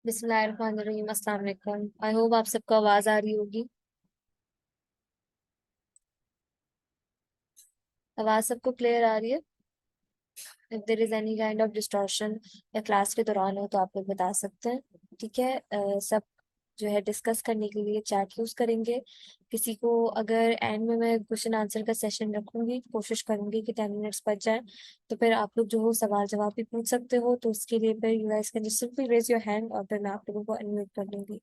बिस्मिल्लाहिर्रहमानिर्रहीम। अस्सलाम वालेकुम। आई होप आप सबको आवाज आ रही होगी। आवाज सबको क्लियर आ रही है? If there is any kind of distortion या क्लास के दौरान हो तो आप लोग बता सकते हैं। ठीक है। सब जो है डिस्कस करने के लिए चैट यूज करेंगे। किसी को अगर एंड में मैं क्वेश्चन आंसर का सेशन रखूंगी, कोशिश करूंगी कि 10 मिनट्स बच जाए, तो फिर आप लोग जो हो सवाल जवाब भी पूछ सकते हो। तो उसके लिए फिर you guys can just simply raise your hand और फिर मैं आप लोगों को अनम्यूट कर लूंगी।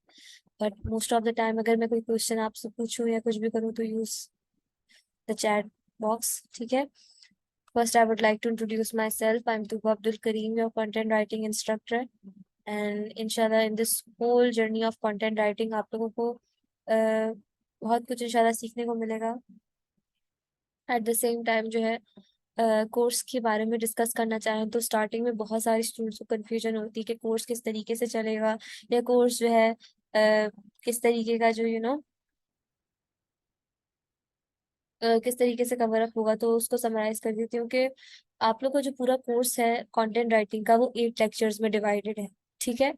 But most of the time अगर मैं कोई क्वेश्चन आपसे पूछूं या कुछ भी करूं तो यूज द चैट बॉक्स। ठीक है। First, I would like to introduce myself. I'm Tuba Abdul Kareem, your content writing instructor. And inshallah, in this whole journey of content writing, आप लोगों को बहुत कुछ इंशाल्लाह सीखने को मिलेगा। एट द सेम टाइम जो है कोर्स के बारे में डिस्कस करना चाहें तो स्टार्टिंग में बहुत सारे स्टूडेंट्स को कंफ्यूजन होती है कि कोर्स किस तरीके से चलेगा, या कोर्स जो है किस तरीके का जो किस तरीके से कवर अप होगा। तो उसको समराइज कर देती हूँ कि आप लोग का जो पूरा कोर्स है कंटेंट राइटिंग का वो 8 लेक्चर्स में डिवाइडेड है। ठीक है।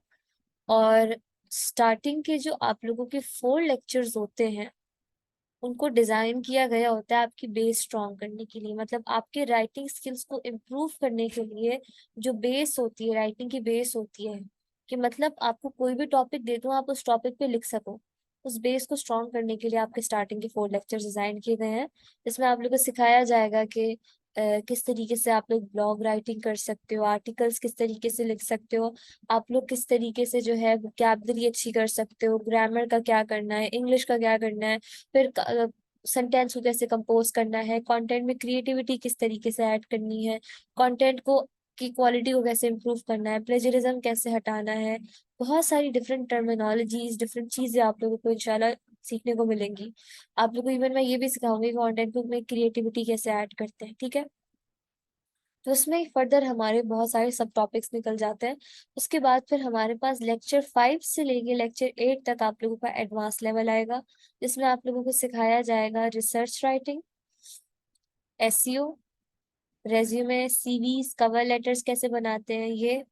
और स्टार्टिंग के जो आप लोगों के 4 लेक्चर्स होते हैं उनको डिजाइन किया गया होता है आपकी बेस स्ट्रॉन्ग करने के लिए, मतलब आपके राइटिंग स्किल्स को इम्प्रूव करने के लिए। जो बेस होती है, राइटिंग की बेस होती है कि मतलब आपको कोई भी टॉपिक दे दूं आप उस टॉपिक पे लिख सको। उस बेस को स्ट्रॉन्ग करने के लिए आपके स्टार्टिंग के 4 लेक्चर्स डिजाइन किए गए हैं। जिसमें आप लोग को सिखाया जाएगा कि किस तरीके से आप लोग ब्लॉग राइटिंग कर सकते हो, आर्टिकल्स किस तरीके से लिख सकते हो, आप लोग किस तरीके से जो है वोकैबलरी अच्छी कर सकते हो, ग्रामर का क्या करना है, इंग्लिश का क्या करना है, फिर सेंटेंस को कैसे कंपोज करना है, कंटेंट में क्रिएटिविटी किस तरीके से ऐड करनी है, कंटेंट को की क्वालिटी को कैसे इम्प्रूव करना है, प्लेजरिज्म कैसे हटाना है। बहुत सारी डिफरेंट टर्मिनोलॉजीज, डिफरेंट चीजें आप लोगों को इंशाल्लाह सीखने को मिलेंगी। आप लोगों को इवन मैं ये भी सिखाऊंगी कंटेंट में क्रिएटिविटी कैसे ऐड करते हैं। ठीक है। तो उसमें फर्दर हमारे बहुत सारे सब टॉपिक्स निकल जाते हैं। उसके बाद फिर हमारे पास लेक्चर 5 से लेके लेक्चर 8 तक आप लोगों का एडवांस लेवल आएगा, जिसमें आप लोगों को सिखाया जाएगा research writing, SEO, resume, CVs, cover letters कैसे बनाते हैं ये।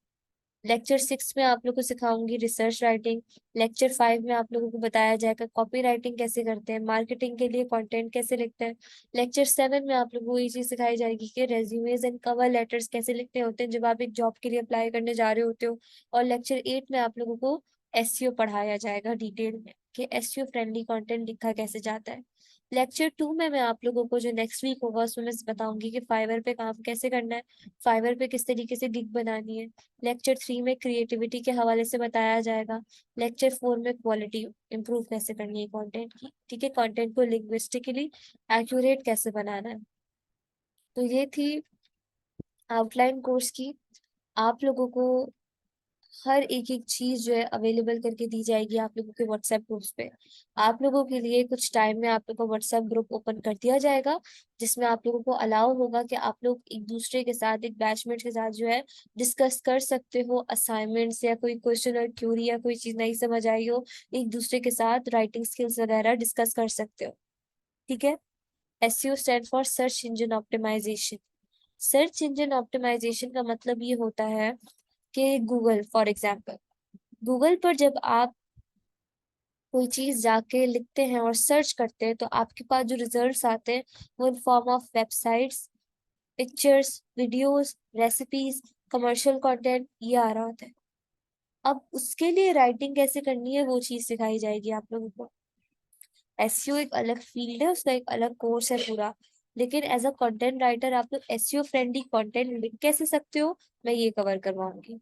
लेक्चर 6 में आप लोग को सिखाऊंगी रिसर्च राइटिंग। लेक्चर 5 में आप लोगों को बताया जाएगा कॉपी राइटिंग कैसे करते हैं, मार्केटिंग के लिए कंटेंट कैसे लिखते हैं। लेक्चर 7 में आप लोगों को ये चीज सिखाई जाएगी कि रेज्यूमेज एंड कवर लेटर्स कैसे लिखने होते हैं जब आप एक जॉब के लिए अप्लाई करने जा रहे होते हो। और लेक्चर 8 में आप लोगों को एसईओ पढ़ाया जाएगा डिटेल में कि एसईओ फ्रेंडली कंटेंट लिखा कैसे जाता है। लेक्चर 2 में मैं आप लोगों को जो नेक्स्ट वीक होगा उसमें मैं बताऊंगी कि फाइवर पे काम कैसे करना है, फाइवर पे किस तरीके से गिग बनानी है। लेक्चर 3 में क्रिएटिविटी के हवाले से बताया जाएगा। लेक्चर 4 में क्वालिटी इंप्रूव कैसे करनी है कंटेंट की। ठीक है। कंटेंट को लिंग्विस्टिकली एक्यूरेट कैसे बनाना है। तो ये थी आउटलाइन कोर्स की। आप लोगों को हर एक एक चीज जो है अवेलेबल करके दी जाएगी आप लोगों के व्हाट्सएप ग्रुप्स पे। आप लोगों के लिए कुछ टाइम में आप लोगों को व्हाट्सएप ग्रुप ओपन कर दिया जाएगा, जिसमें आप लोगों को अलाउ होगा कि आप लोग एक दूसरे के साथ, एक बैचमेट के साथ जो है डिस्कस कर सकते हो असाइनमेंट्स या कोई क्वेश्चन और क्यूरी या कोई चीज नहीं समझ आई हो, एक दूसरे के साथ राइटिंग स्किल्स वगैरह डिस्कस कर सकते हो। ठीक है। SEO stand for search engine optimization. Search engine optimization का मतलब ये होता है कि गूगल फॉर एग्जाम्पल, गूगल पर जब आप कोई चीज जाके लिखते हैं और सर्च करते हैं तो आपके पास जो रिजल्ट्स आते हैं वो इन form of websites, pictures, videos, recipes, commercial content ये आ रहा होता है। अब उसके लिए राइटिंग कैसे करनी है वो चीज सिखाई जाएगी आप लोगों को। एसईओ एक अलग फील्ड है, उसका एक अलग कोर्स है पूरा। लेकिन एज अ कंटेंट राइटर आप लोग एसईओ फ्रेंडली कंटेंट लिख कैसे सकते हो मैं ये कवर करवाऊंगी।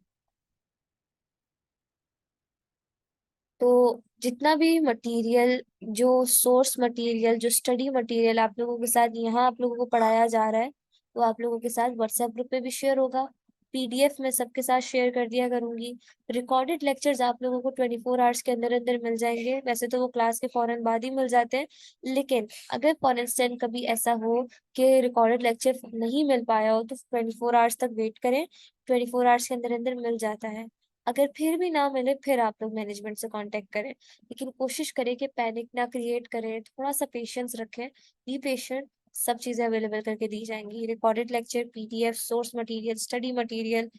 तो जितना भी मटेरियल, जो सोर्स मटेरियल, जो स्टडी मटेरियल आप लोगों के साथ यहाँ आप लोगों को पढ़ाया जा रहा है वो आप लोगों के साथ व्हाट्सएप ग्रुप पे भी शेयर होगा। पीडीएफ में सबके साथ शेयर कर दिया करूंगी। रिकॉर्डेड लेक्चर्स आप लोगों को 24 आवर्स के अंदर अंदर मिल जाएंगे। वैसे तो वो क्लास के फौरन बाद ही मिल जाते हैं, लेकिन अगर फॉर इंस्टेंट कभी ऐसा हो कि रिकॉर्डेड लेक्चर नहीं मिल पाया हो तो 24 आवर्स तक वेट करें। 24 आवर्स के अंदर अंदर मिल जाता है। अगर फिर भी ना मिले फिर आप लोग मैनेजमेंट से कांटेक्ट करें, लेकिन कोशिश करें कि पैनिक ना क्रिएट करें, थोड़ा सा पेशेंस रखें, बी पेशेंट। सब चीजें अवेलेबल करके दी जाएंगी, recorded lecture, PDF, source material, study material,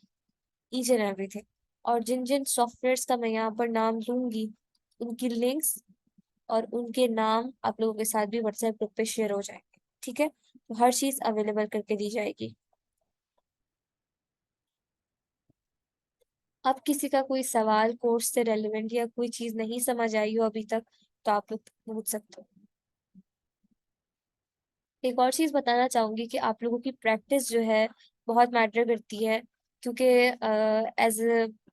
each and everything. और जिन जिन सॉफ्टवेयर्स का मैं यहाँ पर नाम लूंगी उनकी लिंक्स और उनके नाम आप लोगों के साथ भी व्हाट्सएप ग्रुप पे शेयर हो जाएंगे। ठीक है, तो हर चीज अवेलेबल करके दी जाएगी। अब किसी का कोई सवाल कोर्स से रेलेवेंट या कोई चीज नहीं समझ आई हो अभी तक, तो आप लोग पूछ सकते हो। एक और चीज बताना चाहूंगी कि आप लोगों की प्रैक्टिस जो है बहुत मैटर करती है, क्योंकि एज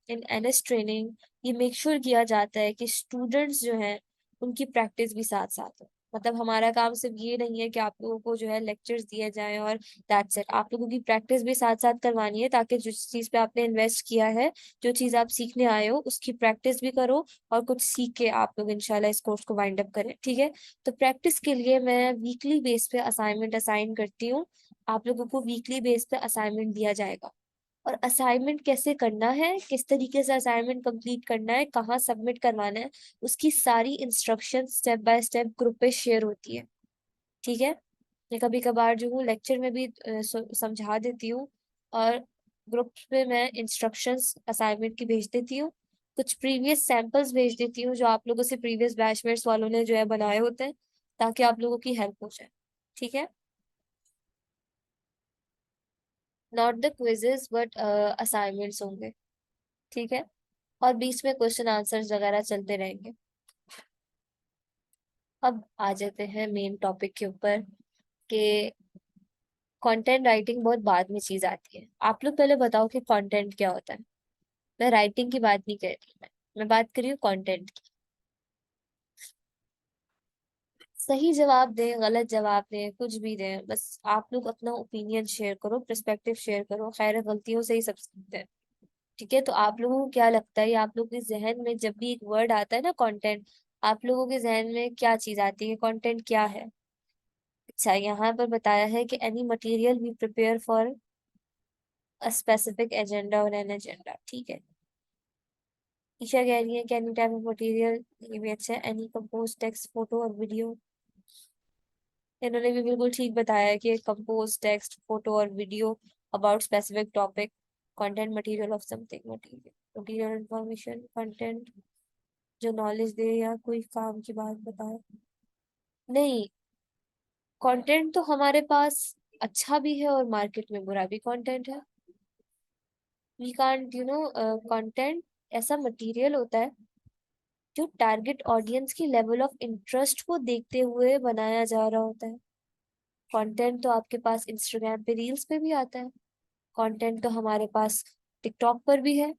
इन एनएस ट्रेनिंग ये मेक श्योर किया जाता है कि स्टूडेंट्स जो हैं उनकी प्रैक्टिस भी साथ साथ हो। मतलब हमारा काम सिर्फ ये नहीं है कि आप लोगों को जो है लेक्चर्स दिए जाएं और दैट्स इट, आप लोगों की प्रैक्टिस भी साथ साथ करवानी है, ताकि जिस चीज पे आपने इन्वेस्ट किया है, जो चीज आप सीखने आए हो उसकी प्रैक्टिस भी करो और कुछ सीख के आप लोग इंशाल्लाह इस कोर्स को वाइंड अप करें। ठीक है, तो प्रैक्टिस के लिए मैं वीकली बेस पे असाइनमेंट असाइन करती हूँ। आप लोगों को वीकली बेस पे असाइनमेंट दिया जाएगा, और असाइनमेंट कैसे करना है, किस तरीके से असाइनमेंट कंप्लीट करना है, कहाँ सबमिट करवाना है, उसकी सारी instruction step by step group पे शेयर होती है। ठीक है, मैं कभी कभार जो हूँ लेक्चर में भी समझा देती हूँ, और ग्रुप पे मैं इंस्ट्रक्शंस असाइनमेंट की भेज देती हूँ। कुछ प्रीवियस सैंपल्स भेज देती हूँ जो आप लोगों से प्रीवियस बैचमेट्स वालों ने जो है बनाए होते हैं, ताकि आप लोगों की हेल्प हो जाए। ठीक है, not the quizzes but assignments होंगे। ठीक है, और बीच में क्वेश्चन आंसर्स वगैरह चलते रहेंगे। अब आ जाते हैं मेन टॉपिक के ऊपर कि कंटेंट राइटिंग बहुत बाद में चीज आती है। आप लोग पहले बताओ कि कंटेंट क्या होता है। मैं राइटिंग की बात नहीं कर रही, मैं बात कर रही हूँ कंटेंट की। सही जवाब दें गलत जवाब दें कुछ भी दें, बस आप लोग अपना ओपिनियन शेयर करो, पर्सपेक्टिव शेयर करो, खैर गलतियों से ही सब सीखते हैं। ठीक है, तो आप लोगों को क्या लगता है, आप लोगों के जहन में जब भी एक वर्ड आता है ना कंटेंट, आप लोगों के जहन में क्या चीज आती है, कंटेंट क्या है? अच्छा, यहाँ पर बताया है कि any material we prepare for a specific agenda और एन एजेंडा। ठीक है, ईशा कह रही है कि एनी टाइप ऑफ मटेरियल, ये भी अच्छा है, एनी कंपोज टेक्स्ट फोटो और वीडियो। इन्होंने भी बिल्कुल ठीक बताया है कि कंपोज टेक्स्ट फोटो और video about specific topic, content material of something, material material information content जो नॉलेज दे या कोई काम की बात बताए। नहीं, कंटेंट तो हमारे पास अच्छा भी है और मार्केट में बुरा भी कंटेंट है। वी कांट कंटेंट ऐसा मटेरियल होता है जो टारगेट ऑडियंस की लेवल ऑफ इंटरेस्ट को देखते हुए बनाया जा रहा होता है। कंटेंट तो आपके पास इंस्टाग्राम पे रील्स पे भी आता है, कंटेंट तो हमारे पास टिकटॉक पर भी है,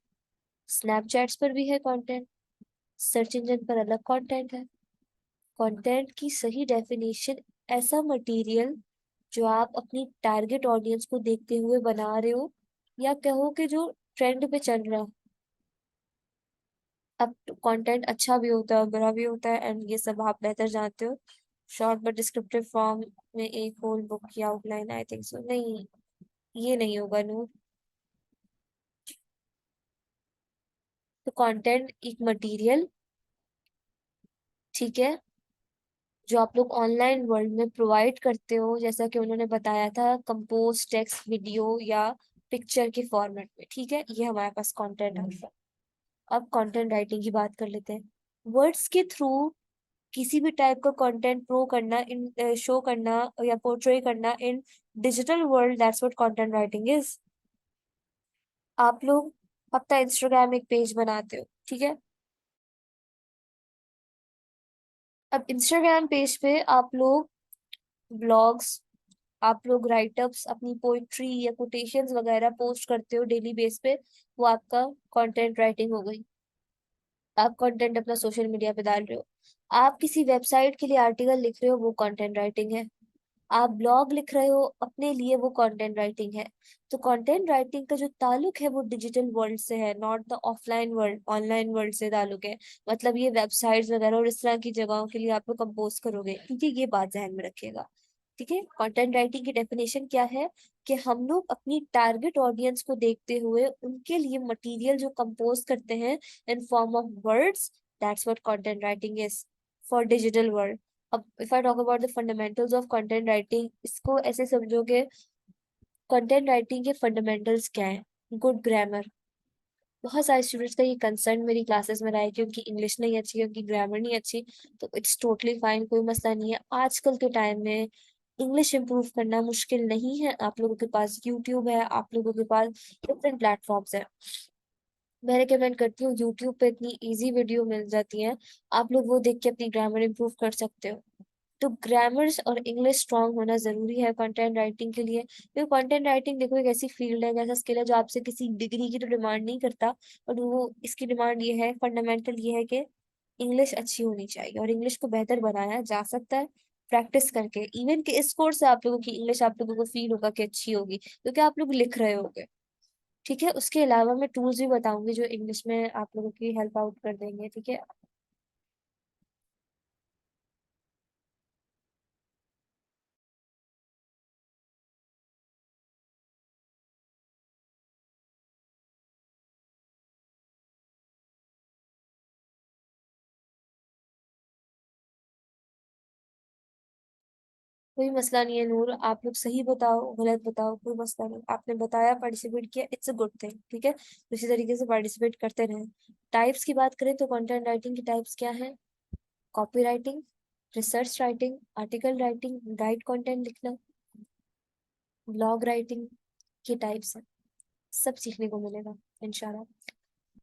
स्नैपचैट्स पर भी है कंटेंट, सर्च इंजन पर अलग कंटेंट है। कंटेंट की सही डेफिनेशन ऐसा मटेरियल जो आप अपनी टारगेट ऑडियंस को देखते हुए बना रहे हो, या कहो कि जो ट्रेंड पे चल रहा है। अब कंटेंट अच्छा भी होता है और बुरा भी होता है, एंड ये सब आप बेहतर जानते हो। शॉर्ट बट डिस्क्रिप्टिव फॉर्म में एक होल बुक की आउटलाइन, आई थिंक सो नहीं, ये नहीं होगा नूर। तो कंटेंट एक मटेरियल, ठीक है, जो आप लोग ऑनलाइन वर्ल्ड में प्रोवाइड करते हो, जैसा कि उन्होंने बताया था कंपोज टेक्स्ट वीडियो या पिक्चर के फॉर्मेट में। ठीक है, ये हमारे पास कंटेंट है। अब कंटेंट राइटिंग की बात कर लेते हैं। वर्ड्स के थ्रू किसी भी टाइप का कंटेंट प्रो करना, इन शो करना या पोर्ट्रे करना इन digital world, that's what content writing is. आप लोग अपना इंस्टाग्राम एक पेज बनाते हो, ठीक है, अब इंस्टाग्राम पेज पे आप लोग ब्लॉग्स, आप लोग राइटअप्स, अपनी पोइट्री या कोटेशंस वगैरह पोस्ट करते हो डेली बेस पे, वो आपका कंटेंट राइटिंग हो गई। आप कंटेंट अपना सोशल मीडिया पे डाल रहे हो। आप किसी वेबसाइट के लिए आर्टिकल लिख रहे हो, वो कंटेंट राइटिंग है। आप ब्लॉग लिख रहे हो अपने लिए, वो कंटेंट राइटिंग है। तो कंटेंट राइटिंग का जो ताल्लुक है वो डिजिटल वर्ल्ड से है, not the offline world, online world से ताल्लुक है। मतलब ये वेबसाइट्स वगैरह और इस तरह की जगहों के लिए आप लोग कंपोज करोगे, क्योंकि ये बात ध्यान में रखिएगा। ठीक है, कंटेंट राइटिंग की डेफिनेशन क्या है, कि हम लोग अपनी टारगेट ऑडियंस को देखते हुए उनके लिए मटेरियल जो कंपोज करते हैं in form of words, that's what content writing is for digital world. अब if I talk about the fundamentals of content writing, इसको ऐसे समझोगे, कंटेंट राइटिंग के फंडामेंटल्स क्या है? गुड ग्रामर, बहुत सारे स्टूडेंट्स का ये कंसर्न मेरी क्लासेस में रहा है कि उनकी इंग्लिश नहीं अच्छी, उनकी ग्रामर नहीं अच्छी। तो इट्स टोटली फाइन, कोई मसला नहीं है। आजकल के टाइम में इंग्लिश इंप्रूव करना मुश्किल नहीं है। आप लोगों के पास यूट्यूब है, आप लोगों के पास डिफरेंट प्लेटफॉर्म्स है। मैं रिकमेंड करती हूँ, यूट्यूब पे इतनी इजी वीडियो मिल जाती है, आप लोग वो देख के अपनी ग्रामर इंप्रूव कर सकते हो। तो ग्रामर्स और इंग्लिश स्ट्रांग होना जरूरी है कंटेंट राइटिंग के लिए, क्योंकि कंटेंट राइटिंग देखो एक ऐसी फील्ड है, एक ऐसा स्किल है जो आपसे किसी डिग्री की तो डिमांड नहीं करता, और वो इसकी डिमांड ये है, फंडामेंटल ये है कि इंग्लिश अच्छी होनी चाहिए, और इंग्लिश को बेहतर बनाया जा सकता है प्रैक्टिस करके। इवन कि इस कोर्स से आप लोगों की इंग्लिश आप लोगों को फील होगा कि अच्छी होगी, क्योंकि आप लोग लिख रहे होगे। ठीक है, उसके अलावा मैं टूल्स भी बताऊंगी जो इंग्लिश में आप लोगों की हेल्प आउट कर देंगे। ठीक है। कोई मसला नहीं है नूर, आप लोग सही बताओ गलत बताओ, कोई मसला नहीं। आपने बताया, पार्टिसिपेट किया, इट्स अ गुड थिंग। ठीक है, तो इसी तरीके से पार्टिसिपेट करते रहें। टाइप्स की बात करें तो कंटेंट राइटिंग की टाइप्स क्या है? Copy writing, research writing, article writing, guide content लिखना, ब्लॉग राइटिंग की टाइप्स है। सब सीखने को मिलेगा इंशाल्लाह।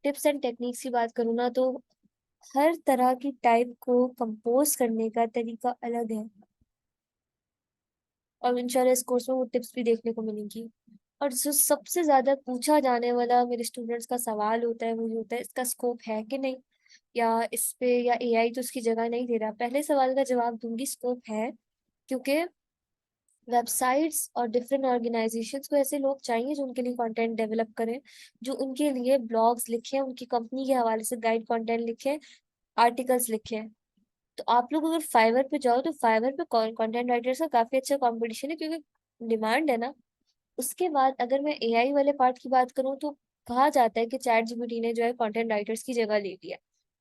टिप्स एंड टेक्निक्स की बात करूँ ना, तो हर तरह की टाइप को कंपोज करने का तरीका अलग है, और इंशाल्लाह इस कोर्स में वो टिप्स भी देखने को मिलेंगी। और जो सबसे ज्यादा पूछा जाने वाला मेरे स्टूडेंट्स का सवाल होता है वो ये होता है, इसका स्कोप है कि नहीं, या इस पे या एआई तो उसकी जगह नहीं दे रहा। पहले सवाल का जवाब दूंगी, स्कोप है, क्योंकि वेबसाइट्स और डिफरेंट ऑर्गेनाइजेशंस को ऐसे लोग चाहिए जो उनके लिए कंटेंट डेवलप करें, जो उनके लिए ब्लॉग्स लिखें, उनकी कंपनी के हवाले से गाइड कंटेंट लिखें, आर्टिकल्स लिखें। तो आप लोग अगर फाइवर पे जाओ तो फाइवर पे कंटेंट राइटर्स का काफी अच्छा कंपटीशन है, क्योंकि डिमांड है ना। उसके बाद अगर मैं एआई वाले पार्ट की बात करूँ, तो कहा जाता है कि चैट जीपीटी ने जो है कंटेंट राइटर्स की जगह ले लिया।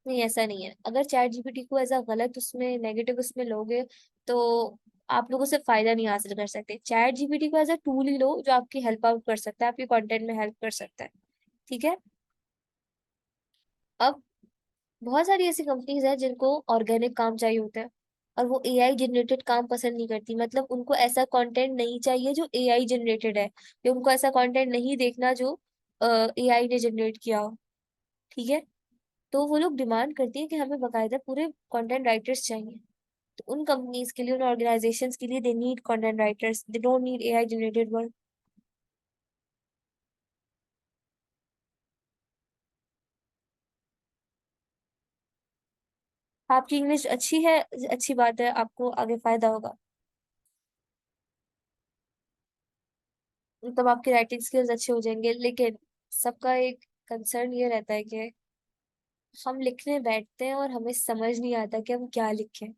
नहीं, ऐसा नहीं है। अगर चैट जीपीटी को एज अ गलत उसमें नेगेटिव उसमें लोगे, तो आप लोगों से फायदा नहीं हासिल कर सकते। चैट जीपीटी को एज अ टूल ही लो जो आपकी हेल्प आउट कर सकता है, आपके कंटेंट में हेल्प कर सकता है। ठीक है। अब बहुत सारी ऐसी कंपनीज हैं जिनको ऑर्गेनिक काम चाहिए होता है, और वो एआई जनरेटेड काम पसंद नहीं करती। मतलब उनको ऐसा कंटेंट नहीं चाहिए जो एआई जनरेटेड है, या उनको ऐसा कंटेंट नहीं देखना जो एआई ने जनरेट किया हो। ठीक है। तो वो लोग डिमांड करती है कि हमें बकायदा पूरे कंटेंट राइटर्स चाहिए। तो उन कंपनीज के लिए, उन ऑर्गेनाइजेशंस के लिए, they need content writers, they don't need AI generated work. आपकी इंग्लिश अच्छी है, अच्छी बात है, आपको आगे फायदा होगा। तब आपके राइटिंग स्किल्स अच्छे हो जाएंगे। लेकिन सबका एक कंसर्न ये रहता है कि हम लिखने बैठते हैं और हमें समझ नहीं आता कि हम क्या लिखें,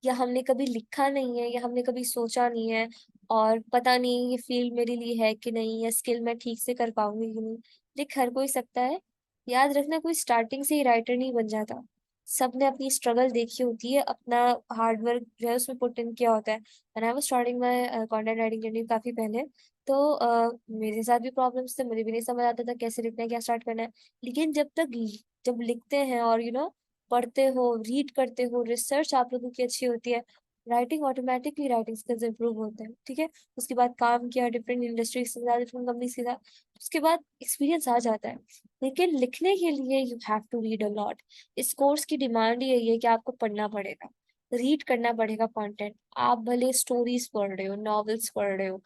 या हमने कभी लिखा नहीं है, या हमने कभी सोचा नहीं है, और पता नहीं ये फील्ड मेरे लिए है कि नहीं, या स्किल मैं ठीक से कर पाऊंगी कि नहीं। लिख हर कोई सकता है। याद रखना, कोई स्टार्टिंग से ही राइटर नहीं बन जाता। सबने अपनी स्ट्रगल देखी होती है, अपना हार्डवर्क जो है उसमें पुट इन किया होता है। मैंने आई वाज स्टार्टिंग में कंटेंट राइटिंग जर्नी काफी पहले, तो मेरे साथ भी प्रॉब्लम्स थे, मुझे भी नहीं समझ आता था कैसे लिखना है, क्या स्टार्ट करना है। लेकिन जब लिखते हैं और पढ़ते हो, रीड करते हो, रिसर्च आप लोगों की अच्छी होती है, writing automatically, writing skills improve होते हैं। ठीक है। उसके बाद काम किया डिफरेंट इंडस्ट्रीज के साथ, डिफरेंट कंपनीज के साथ, उसके बाद एक्सपीरियंस आ जाता है। लेकिन लिखने के लिए you have to read a lot. इस कोर्स की डिमांड ही यही है कि आपको पढ़ना पड़ेगा, रीड करना पड़ेगा कंटेंट। आप भले स्टोरीज पढ़ रहे हो, नॉवेल्स पढ़ रहे हो,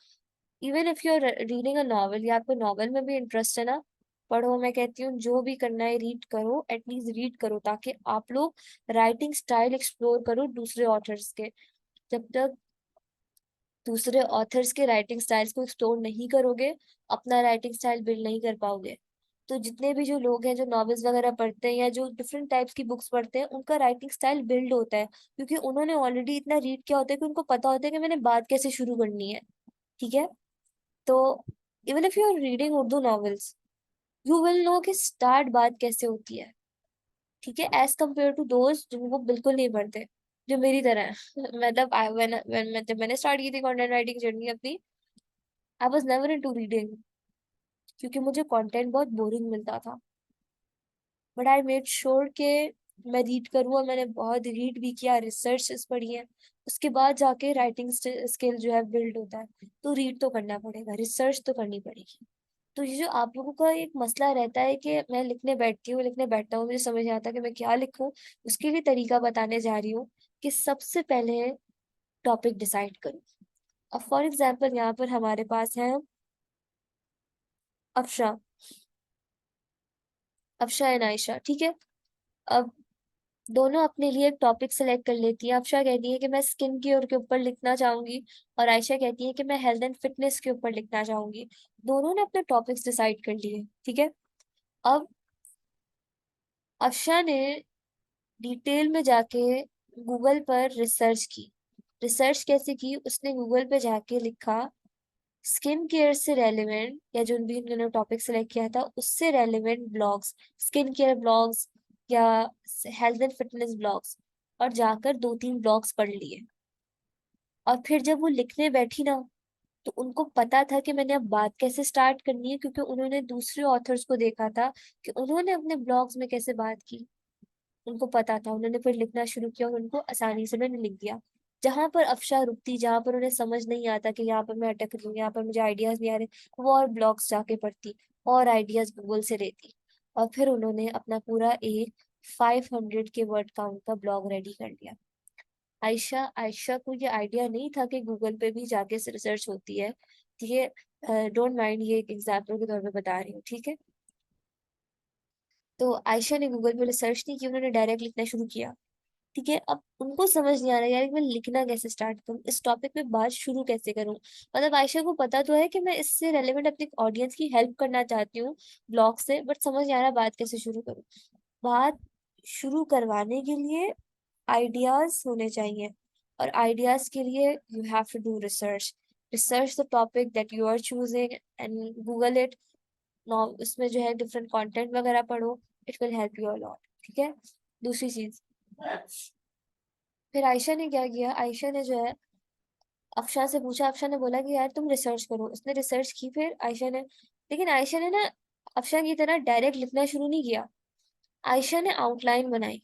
even if you are reading a novel, या आपको नॉवेल में भी इंटरेस्ट है ना, पढ़ो। मैं कहती हूँ जो भी करना है रीड करो, एटलीस्ट रीड करो, ताकि आप लोग राइटिंग स्टाइल एक्सप्लोर करो दूसरे ऑथर्स के। जब तक दूसरे ऑथर्स के राइटिंग स्टाइल्स को एक्सप्लोर नहीं करोगे, अपना राइटिंग स्टाइल बिल्ड नहीं कर पाओगे। तो जितने भी जो लोग हैं जो नॉवेल्स वगैरह पढ़ते हैं, या जो डिफरेंट टाइप्स की बुक्स पढ़ते हैं, उनका राइटिंग स्टाइल बिल्ड होता है, क्योंकि उन्होंने ऑलरेडी इतना रीड किया होता है कि उनको पता होता है कि मैंने बात कैसे शुरू करनी है। ठीक है। तो even if you are reading Urdu novels, you will know कि स्टार्ट बात कैसे होती है। ठीक है, एज कम्पेयर टू दोस्त जो वो बिल्कुल नहीं पढ़ते, जो मेरी तरह है। मतलब जब मैंने स्टार्ट की थी कंटेंट राइटिंग जर्नी अपनी, I was never into reading. क्योंकि मुझे कंटेंट बहुत बोरिंग मिलता था। बट आई मेड श्योर के मैं रीड करूँ, और मैंने बहुत रीड भी किया, रिसर्च पढ़ी है। उसके बाद जाके राइटिंग स्किल जो है बिल्ड होता है। तो रीड तो करना पड़ेगा, रिसर्च तो करनी पड़ेगी। तो ये जो आप लोगों का एक मसला रहता है कि मैं लिखने बैठती हूँ, लिखने बैठता हूँ, मुझे समझ नहीं आता कि मैं क्या लिखूं, उसके लिए तरीका बताने जा रही हूँ कि सबसे पहले टॉपिक डिसाइड करो। अब फॉर एग्जाम्पल यहाँ पर हमारे पास है अफशा, अफशा एंड आयशा, ठीक है। अब दोनों अपने लिए एक टॉपिक सेलेक्ट कर लेती है। अफशा कहती है कि मैं स्किन केयर के ऊपर लिखना चाहूंगी, और आयशा कहती है कि मैं हेल्थ एंड फिटनेस के ऊपर लिखना चाहूंगी। दोनों ने अपने टॉपिक्स डिसाइड कर लिए, ठीक है। अब अफशा ने डिटेल में जाके गूगल पर रिसर्च की। रिसर्च कैसे की, उसने गूगल पे जाके लिखा स्किन केयर से रेलेवेंट, या जो भी उन्होंने टॉपिक सेलेक्ट किया था उससे relevant blogs, skin care blogs या हेल्थ एंड फिटनेस ब्लॉग्स, और जाकर 2-3 ब्लॉग्स पढ़ लिए। और फिर जब वो लिखने बैठी ना, तो उनको पता था कि मैंने अब बात कैसे स्टार्ट करनी है, क्योंकि उन्होंने दूसरे ऑथर्स को देखा था कि उन्होंने अपने ब्लॉग्स में कैसे बात की। उनको पता था, उन्होंने फिर लिखना शुरू किया और उनको आसानी से उन्होंने लिख दिया। जहां पर अफशा रुकती, जहां पर उन्हें समझ नहीं आता कि यहाँ पर मैं अटक रही हूँ, यहाँ पर मुझे आइडियाज नहीं आ रहे, वो और ब्लॉग्स जाके पढ़ती और आइडियाज गूगल से लेती। और फिर उन्होंने अपना पूरा एक 500 के वर्ड काउंट का ब्लॉग रेडी कर लिया। आयशा आयशा को ये आइडिया नहीं था कि गूगल पे भी जाके रिसर्च होती है, ठीक है। डोंट माइंड, ये एक एग्जाम्पल के तौर पे बता रही हूँ, ठीक है। तो आयशा ने गूगल पे रिसर्च नहीं की, उन्होंने डायरेक्ट लिखना शुरू किया, ठीक है। अब उनको समझ नहीं आ रहा यार कि मैं लिखना कैसे स्टार्ट करूँ, इस टॉपिक में बात शुरू कैसे करूँ। मतलब आयशा को पता तो है कि मैं इससे रेलेवेंट अपनी ऑडियंस की हेल्प करना चाहती हूँ ब्लॉग से, बट समझ नहीं आ रहा बात कैसे शुरू करूँ। बात शुरू करवाने के लिए आइडियाज होने चाहिए, और आइडियाज के लिए you have to do research. Research the topic that you are choosing and Google it. Now उसमें जो है डिफरेंट कंटेंट वगैरह पढ़ो, it will help you a lot, ठीक है। दूसरी चीज, फिर आयशा ने क्या किया, आयशा ने जो है अफशा से पूछा, अफशा ने बोला कि यार तुम रिसर्च करो। उसने रिसर्च की, फिर आयशा ने, लेकिन आयशा ने ना अफशा की तरह डायरेक्ट लिखना शुरू नहीं किया। आयशा ने आउटलाइन बनाई।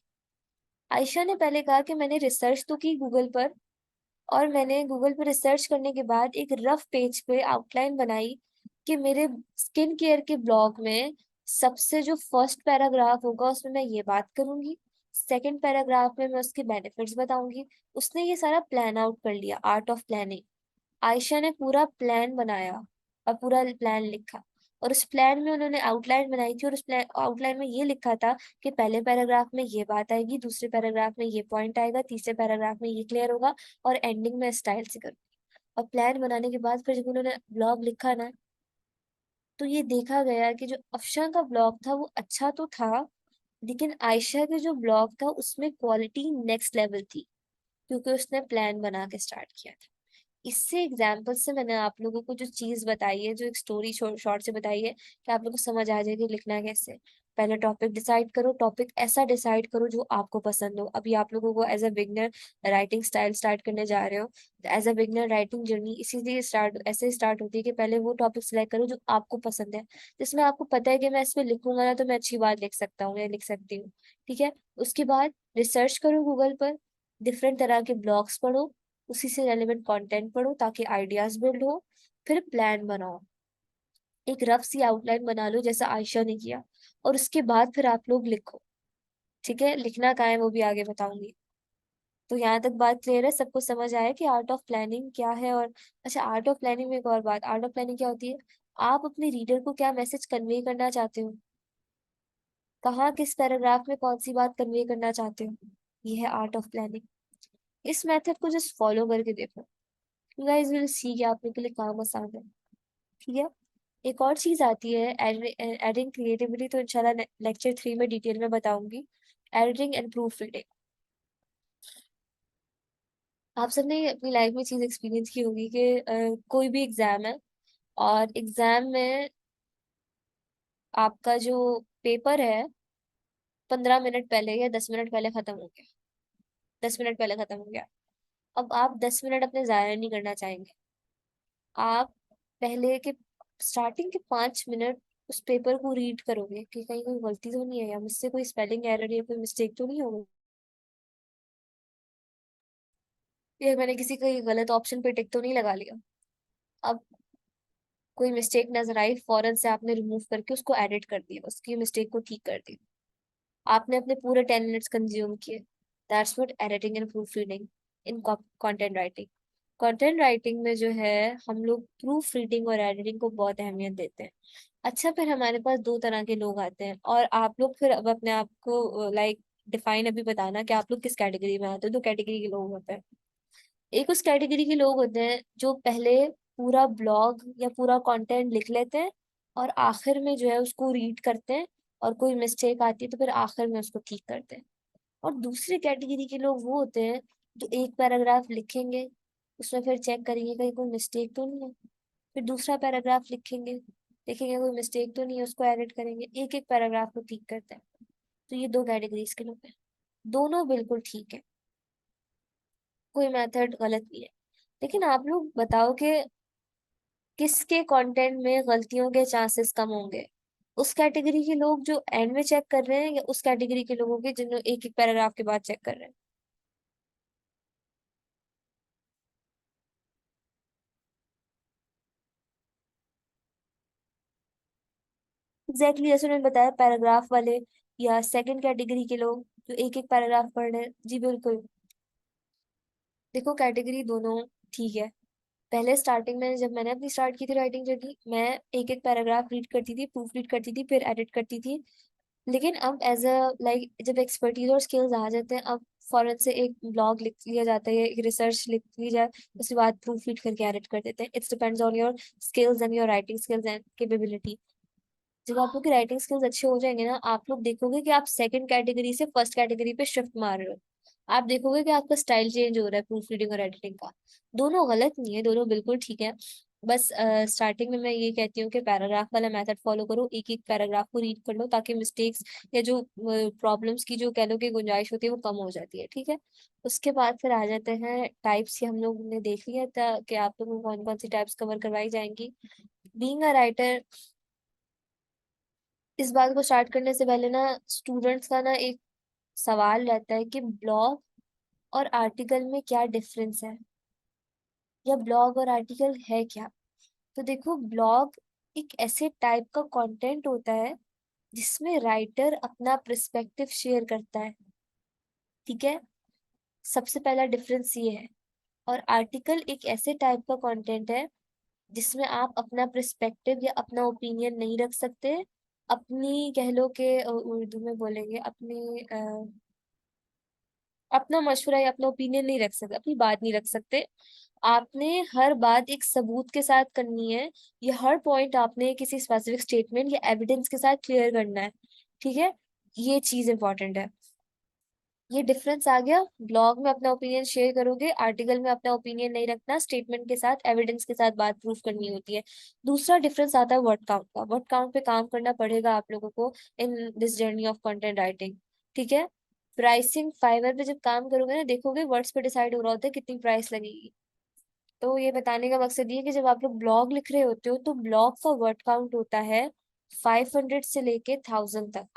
आयशा ने पहले कहा कि मैंने रिसर्च तो की गूगल पर, और मैंने गूगल पर रिसर्च करने के बाद एक रफ पेज पे आउटलाइन बनाई कि मेरे स्किन केयर के ब्लॉग में सबसे जो फर्स्ट पैराग्राफ होगा उसमें मैं ये बात करूंगी, सेकंड पैराग्राफ में मैं उसके बेनिफिट्स बताऊंगी। उसने ये सारा प्लान आउट कर लिया, आर्ट ऑफ प्लानिंग। आयशा ने पूरा प्लान बनाया और पूरा प्लान लिखा। और उस प्लान में उन्होंने आउटलाइन बनाई थी, और उस प्लान आउटलाइन में ये लिखा था कि पहले पैराग्राफ में ये बात आएगी, दूसरे पैराग्राफ में ये पॉइंट आएगा, तीसरे पैराग्राफ में ये क्लियर होगा, और एंडिंग में स्टाइल से करूँ। और प्लान बनाने के बाद फिर जब उन्होंने ब्लॉग लिखा ना, तो ये देखा गया कि जो अफशा का ब्लॉग था वो अच्छा तो था, लेकिन आयशा के जो ब्लॉग था उसमें क्वालिटी नेक्स्ट लेवल थी, क्योंकि उसने प्लान बना के स्टार्ट किया था। इससे एग्जाम्पल से मैंने आप लोगों को जो चीज बताई है, जो एक स्टोरी शॉर्ट से बताई है, कि आप लोगों को समझ आ जाएगी लिखना कैसे। पहले टॉपिक डिसाइड करो, टॉपिक ऐसा डिसाइड करो जो आपको पसंद हो। अभी आप लोगों को as a beginner writing style start करने जा रहे हो, as a beginner writing journey इसीलिए स्टार्ट ऐसे स्टार्ट होती है कि पहले वो टॉपिक सिलेक्ट करो जो आपको पसंद है, जिसमें आपको पता है कि मैं इसमें लिखूंगा ना तो मैं अच्छी बात लिख सकता हूँ या लिख सकती हूँ, ठीक है। उसके बाद रिसर्च करो गूगल पर, डिफरेंट तरह के ब्लॉग्स पढ़ो, उसी से रेलेवेंट कंटेंट पढ़ो ताकि आइडियाज बिल्ड हो। फिर प्लान बनाओ, एक रफ सी आउटलाइन बना लो जैसा आयशा ने किया, और उसके बाद फिर आप लोग लिखो, ठीक है। लिखना कहाँ है वो भी आगे बताऊंगी। तो यहाँ तक बात क्लियर है, सबको समझ आया कि आर्ट ऑफ प्लानिंग क्या है। और अच्छा, आर्ट ऑफ प्लानिंग में एक और बात, आर्ट ऑफ प्लानिंग क्या होती है, आप अपने रीडर को क्या मैसेज कन्वे करना चाहते हो, कहाँ किस पैराग्राफ में कौन सी बात कन्वे करना चाहते हो, ये है आर्ट ऑफ प्लानिंग। इस मेथड को जस्ट फॉलो करके देखो, यू गाइस विल सी कि आपके के लिए काम आसान है, ठीक है। एक और चीज आती है एडिंग क्रिएटिविटी, तो इंशाल्लाह लेक्चर 3 में डिटेल में बताऊंगी। एडिटिंग एंड प्रूफ रीडिंग, आप सबने अपनी लाइफ में चीज एक्सपीरियंस की होगी कि कोई भी एग्जाम है, और एग्जाम में आपका जो पेपर है 15 मिनट पहले या 10 मिनट पहले खत्म हो गया, 10 मिनट पहले खत्म हो गया। अब आप 10 मिनट अपने जाया नहीं करना चाहेंगे। आप पहले के स्टार्टिंग के 5 मिनट उस पेपर को रीड करोगे कि कहीं कोई गलती तो नहीं है, या मुझसे कोई स्पेलिंग एरर या कोई मिस्टेक तो नहीं होगी, या मैंने किसी का गलत ऑप्शन पे टिक तो नहीं लगा लिया। अब कोई मिस्टेक नजर आई, फौरन से आपने रिमूव करके उसको एडिट कर दिया, उसकी मिस्टेक को ठीक कर दिया। आपने अपने पूरे 10 मिनट्स कंज्यूम किए। That's what editing and proof reading in content writing. Content writing में जो है हम लोग प्रूफ रीडिंग और एडिटिंग को बहुत अहमियत देते हैं। अच्छा, फिर हमारे पास दो तरह के लोग आते हैं, और आप लोग फिर अब अपने आप को लाइक डिफाइन अभी बताना कि आप लोग किस कैटेगरी में आते हो। दो कैटेगरी के लोग होते हैं। एक उस कैटेगरी के लोग होते हैं जो पहले पूरा ब्लॉग या पूरा कंटेंट लिख लेते हैं, और आखिर में जो है उसको रीड करते हैं, और कोई मिस्टेक आती है तो फिर आखिर में उसको ठीक करते हैं। और दूसरी कैटेगरी के लोग वो होते हैं जो एक पैराग्राफ लिखेंगे, उसमें फिर चेक करेंगे कहीं कोई मिस्टेक तो नहीं है, फिर दूसरा पैराग्राफ लिखेंगे, देखेंगे कोई मिस्टेक तो नहीं है, उसको एडिट करेंगे, एक एक पैराग्राफ को ठीक करते हैं। तो ये दो कैटेगरीज के लोग हैं। दोनों बिल्कुल ठीक है, कोई मेथड गलत नहीं है। लेकिन आप लोग बताओ कि किसके कंटेंट में गलतियों के चांसेस कम होंगे? उस कैटेगरी के लोग जो एंड में चेक कर रहे हैं, या उस कैटेगरी के लोगों के जिन्होंने एक एक पैराग्राफ के बाद चेक कर रहे हैं? एग्जैक्टली जैसे मैंने बताया, पैराग्राफ वाले या सेकंड कैटेगरी के लोग जो एक एक पैराग्राफ पढ़ रहे हैं, जी बिल्कुल। देखो, कैटेगरी दोनों ठीक है। पहले स्टार्टिंग में जब मैंने अपनी स्टार्ट की थी राइटिंग जर्नी, मैं एक एक पैराग्राफ रीड करती थी, प्रूफ रीड करती थी, फिर एडिट करती थी। लेकिन अब एज अ लाइक जब एक्सपर्टीज और स्किल्स आ जाते हैं, अब फौरन से एक ब्लॉग लिख लिया जाता है, एक रिसर्च लिख ली जाए, उसके बाद प्रूफ रीड करके एडिट कर देते हैं। It's depends on your skills and your writing skills and capability. जब आप लोग की राइटिंग स्किल्स अच्छे हो जाएंगे ना, आप लोग देखोगे कि आप सेकंड कैटेगरी से फर्स्ट कैटेगरी पे शिफ्ट मार रहे हो। आप देखोगे कि आपका स्टाइल चेंज हो रहा है प्रूफ रीडिंग और एडिटिंग का। दोनों गलत नहीं है, दोनों बिल्कुल ठीक है। बस स्टार्टिंग में मैं ये कहती हूँ कि पैराग्राफ वाला मेथड फॉलो करो, एक एक पैराग्राफ को रीड कर लो, ताकि मिस्टेक्स या जो प्रॉब्लम्स की जो कह लो कि गुंजाइश होती है वो कम हो जाती है, ठीक है। उसके बाद फिर आ जाते हैं टाइप्स की। हम लोग ने देख लिया था कि आप लोगों को कौन कौन सी टाइप्स कवर करवाई जाएंगी। बीइंग अ राइटर, इस बात को स्टार्ट करने से पहले ना स्टूडेंट्स का ना एक सवाल रहता है कि ब्लॉग और आर्टिकल में क्या डिफरेंस है, या ब्लॉग और आर्टिकल है क्या। तो देखो, ब्लॉग एक ऐसे टाइप का कंटेंट होता है जिसमें राइटर अपना पर्सपेक्टिव शेयर करता है, ठीक है। सबसे पहला डिफरेंस ये है। और आर्टिकल एक ऐसे टाइप का कंटेंट है जिसमें आप अपना पर्सपेक्टिव या अपना ओपिनियन नहीं रख सकते, अपनी कह लो के उर्दू में बोलेंगे अपनी अपना मशवरा या अपना ओपिनियन नहीं रख सकते, अपनी बात नहीं रख सकते। आपने हर बात एक सबूत के साथ करनी है, या हर पॉइंट आपने किसी स्पेसिफिक स्टेटमेंट या एविडेंस के साथ क्लियर करना है, ठीक है। ये चीज इंपॉर्टेंट है। ये डिफरेंस आ गया। ब्लॉग में अपना ओपिनियन शेयर करोगे, आर्टिकल में अपना ओपिनियन नहीं रखना, स्टेटमेंट के साथ एविडेंस के साथ बात प्रूफ करनी होती है। दूसरा डिफरेंस आता है वर्ड काउंट का। वर्ड काउंट पे काम करना पड़ेगा आप लोगों को in this journey of content writing, ठीक है। प्राइसिंग, फाइवर पे जब काम करोगे ना, देखोगे वर्ड्स पे डिसाइड हो रहा होता है कितनी प्राइस लगेगी। तो ये बताने का मकसद ये है कि जब आप लोग ब्लॉग लिख रहे होते हो तो ब्लॉग का वर्ड काउंट होता है 500 से लेके 1000 तक।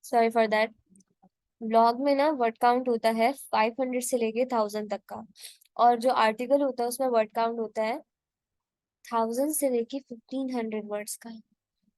Sorry for that. ब्लॉग में ना वर्ड काउंट होता है 500 से लेके 1000 तक का, और जो आर्टिकल होता है उसमें वर्ड काउंट होता है 1000 से लेके 1500 वर्ड्स का।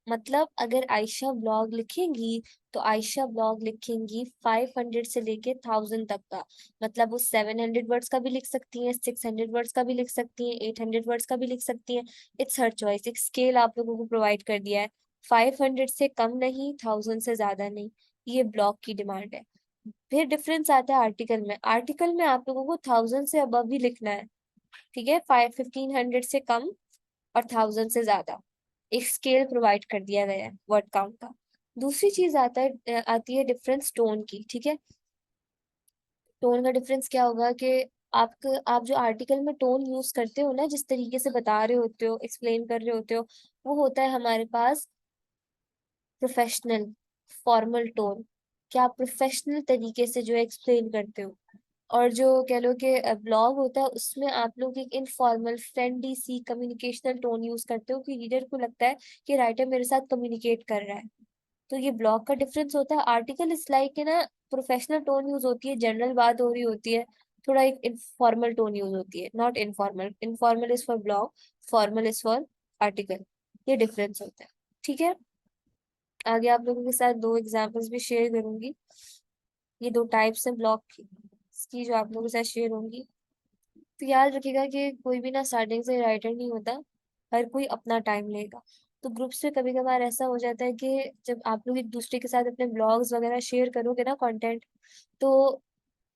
मतलब अगर आयशा ब्लॉग लिखेंगी तो आयशा ब्लॉग लिखेंगी 500 से लेके 1000 तक का। मतलब वो 700 वर्ड्स का भी लिख सकती हैं, 600 वर्ड्स का भी लिख सकती हैं, 800 वर्ड्स का भी लिख सकती हैं। It's her choice. एक स्केल आप लोगों को प्रोवाइड कर दिया है, 500 से कम नहीं, 1000 से ज्यादा नहीं। ये ब्लॉग की डिमांड है। फिर डिफरेंस आता है आर्टिकल में। आर्टिकल में आप लोगों को 1000 से अबव भी लिखना है, ठीक है। 1500 से कम और 1000 से ज्यादा। एक स्केल प्रोवाइड कर दिया गया है वर्ड काउंट का। दूसरी चीज आती है डिफरेंस टोन की, ठीक है। टोन का डिफरेंस क्या होगा कि आप जो आर्टिकल में टोन यूज करते हो ना, जिस तरीके से बता रहे होते हो, एक्सप्लेन कर रहे होते हो, वो होता है हमारे पास प्रोफेशनल, फॉर्मल टोन। क्या आप प्रोफेशनल तरीके से जो एक्सप्लेन करते हो। और जो कह लो कि ब्लॉग होता है, उसमें आप लोग एक इनफॉर्मल फ्रेंडली सी कम्युनिकेशनल टोन यूज करते हो कि रीडर को लगता है कि राइटर मेरे साथ कम्युनिकेट कर रहा है। तो ये ब्लॉग का डिफरेंस होता है। आर्टिकल इस लाइक है ना, प्रोफेशनल टोन यूज होती है, जनरल बात हो रही होती है, थोड़ा एक इनफॉर्मल टोन यूज होती है, not informal. Informal is for blog, formal is for article. ये डिफरेंस होता है, ठीक है। आगे आप लोगों के साथ दो एग्जांपल्स भी शेयर करूंगी। ये दो टाइप्स हैं ब्लॉग की जो आप लोगों के साथ शेयर होंगी। तो याद रखिएगा कि कोई भी ना स्टार्टिंग से राइटर नहीं होता, हर कोई अपना टाइम लेगा। तो ग्रुप्स में कभी कभार ऐसा हो जाता है कि जब आप लोग एक दूसरे के साथ अपने ब्लॉग्स वगैरह शेयर करोगे ना, कंटेंट, तो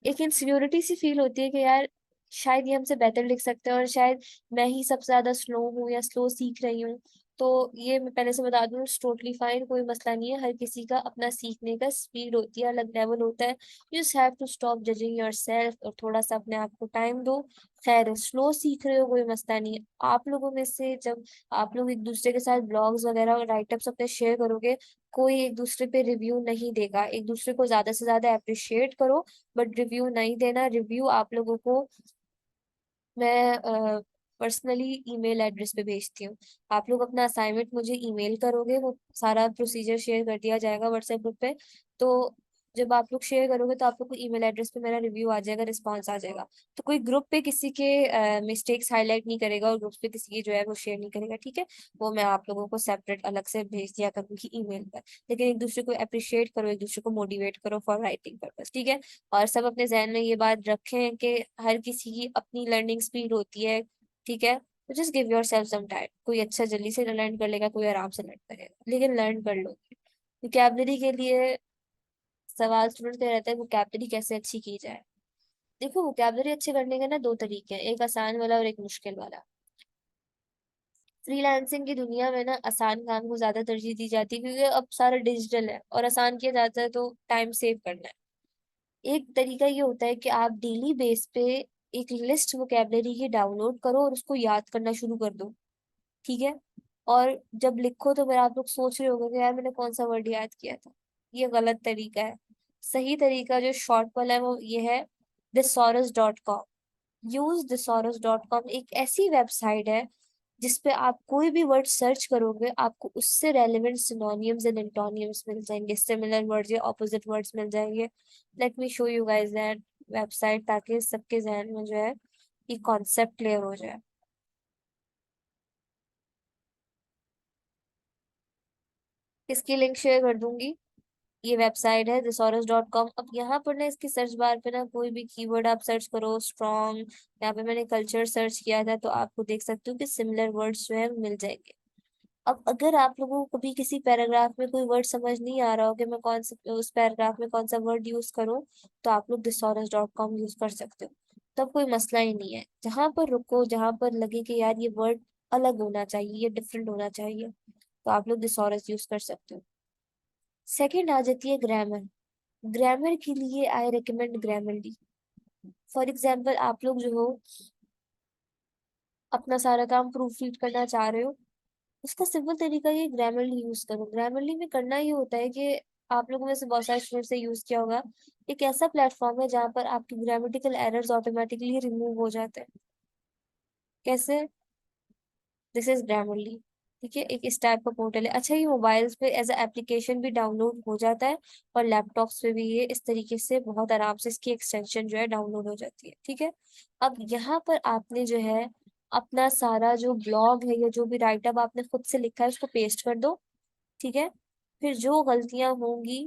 एक इनसिक्योरिटी सी फील होती है कि यार शायद ये हमसे बेहतर लिख सकते हैं, और शायद मैं ही सबसे ज्यादा स्लो हूँ या स्लो सीख रही हूँ। तो ये मैं पहले से बता दूं, टोटली फाइन, कोई मसला नहीं है। हर किसी का अपना सीखने का स्पीड होती है, अलग लेवल होता है। You just have to stop judging yourself और थोड़ा सा अपने आप को टाइम दो। खैर, स्लो सीख रहे हो कोई मसला नहीं है। आप लोगों में से जब आप लोग एक दूसरे के साथ ब्लॉग्स वगैरह और राइटअप्स अपने शेयर करोगे, कोई एक दूसरे पे रिव्यू नहीं देगा। एक दूसरे को ज्यादा से ज्यादा अप्रिशिएट करो, बट रिव्यू नहीं देना। रिव्यू आप लोगों को मैं पर्सनली ईमेल एड्रेस पे भेजती हूँ। आप लोग अपना असाइनमेंट मुझे ईमेल करोगे, वो सारा प्रोसीजर शेयर कर दिया जाएगा व्हाट्सएप ग्रुप पे। तो जब आप लोग शेयर करोगे तो आप लोग को ईमेल एड्रेस पे मेरा रिव्यू आ जाएगा, रिस्पॉन्स आ जाएगा। तो कोई ग्रुप पे किसी के मिस्टेक्स हाईलाइट नहीं करेगा, और ग्रुप पे किसी की जो है वो शेयर नहीं करेगा, ठीक है। वो मैं आप लोगों को सेपरेट अलग से भेज दिया करूंगी ईमेल पर। लेकिन एक दूसरे को अप्रिशिएट करो, एक दूसरे को मोटिवेट करो फॉर राइटिंग पर्पज, ठीक है। और सब अपने जहन में ये बात रखें कि हर किसी की अपनी लर्निंग स्पीड होती है, ठीक है। तो just give yourself some time. कोई अच्छा जल्दी से लर्न कर लेगा, कोई आराम से लर्न करेगा, लेकिन लर्न कर लो। वोकैबलरी के लिए सवाल स्टूडेंट का रहता है, वोकैबलरी कैसे अच्छी की जाए। देखो, वोकैबलरी अच्छे करने के ना दो तरीके हैं, एक आसान वाला और एक मुश्किल वाला। फ्रीलांसिंग की दुनिया में ना आसान काम को ज्यादा तरजीह दी जाती है, क्योंकि अब सारा डिजिटल है और आसान किया जाता है, तो टाइम सेव करना है। एक तरीका ये होता है कि आप डेली बेस पे एक लिस्ट वोकैबलरी की डाउनलोड करो और उसको याद करना शुरू कर दो, ठीक है। और जब लिखो तो फिर आप लोग सोच रहे होंगे कि यार मैंने कौन सा वर्ड याद किया था। ये गलत तरीका है। सही तरीका जो शॉर्ट वाला है वो ये है, thesaurus.com। यूज thesaurus.com एक ऐसी वेबसाइट है जिसपे आप कोई भी वर्ड सर्च करोगे, आपको उससे रेलेवेंट सिनोनिम्स एंड एंटोनिम्स मिल जाएंगे, सिमिलर वर्ड्स या ऑपोजिट वर्ड्स मिल जाएंगे। Let me show you guys that website, ताकि सबके जहन में जो है ये कॉन्सेप्ट क्लियर हो जाए। इसकी लिंक शेयर कर दूंगी। ये वेबसाइट है thesaurus.com। अब यहाँ पर ना इसकी सर्च बार पे ना कोई भी कीवर्ड आप सर्च करो, स्ट्रॉन्ग, यहाँ पे मैंने कल्चर सर्च किया था, तो आपको देख सकते हो कि सिमिलर वर्ड्स जो है वो मिल जाएंगे। अब अगर आप लोगों को कभी किसी पैराग्राफ में कोई वर्ड समझ नहीं आ रहा हो कि मैं कौन सा उस पैराग्राफ में कौन सा वर्ड यूज करूं, तो आप लोग thesaurus.com यूज कर सकते हो। तब कोई मसला ही नहीं है। जहां पर रुको, जहां पर लगे कि यार ये वर्ड अलग होना चाहिए, ये डिफरेंट होना चाहिए, तो आप लोग thesaurus यूज कर सकते हो। सेकंड आ जाती है ग्रामर। ग्रामर के लिए I recommend Grammarly. For example, आप लोग जो हो अपना सारा काम प्रूफ रीड करना चाह रहे हो, उसका सिंपल तरीका ये, ग्रामरली यूज करो। ग्रामरली में करना ये होता है कि आप लोगों में से बहुत सारे स्टूडेंट्स ने यूज किया होगा, एक ऐसा प्लेटफॉर्म है जहाँ पर आपकी ग्रामेटिकल एरर्स ऑटोमेटिकली रिमूव हो जाते हैं। कैसे? दिस इज ग्रामरली, ठीक है। एक इस टाइप का पोर्टल है। अच्छा, ये मोबाइल्स पे एज अ एप्लीकेशन भी डाउनलोड हो जाता है, और लैपटॉप्स पे भी ये इस तरीके से बहुत आराम से इसकी एक्सटेंशन जो है डाउनलोड हो जाती है, ठीक है। अब यहाँ पर आपने जो है अपना सारा जो ब्लॉग है या जो भी राइटअप आपने खुद से लिखा है उसको पेस्ट कर दो, ठीक है। फिर जो गलतियां होंगी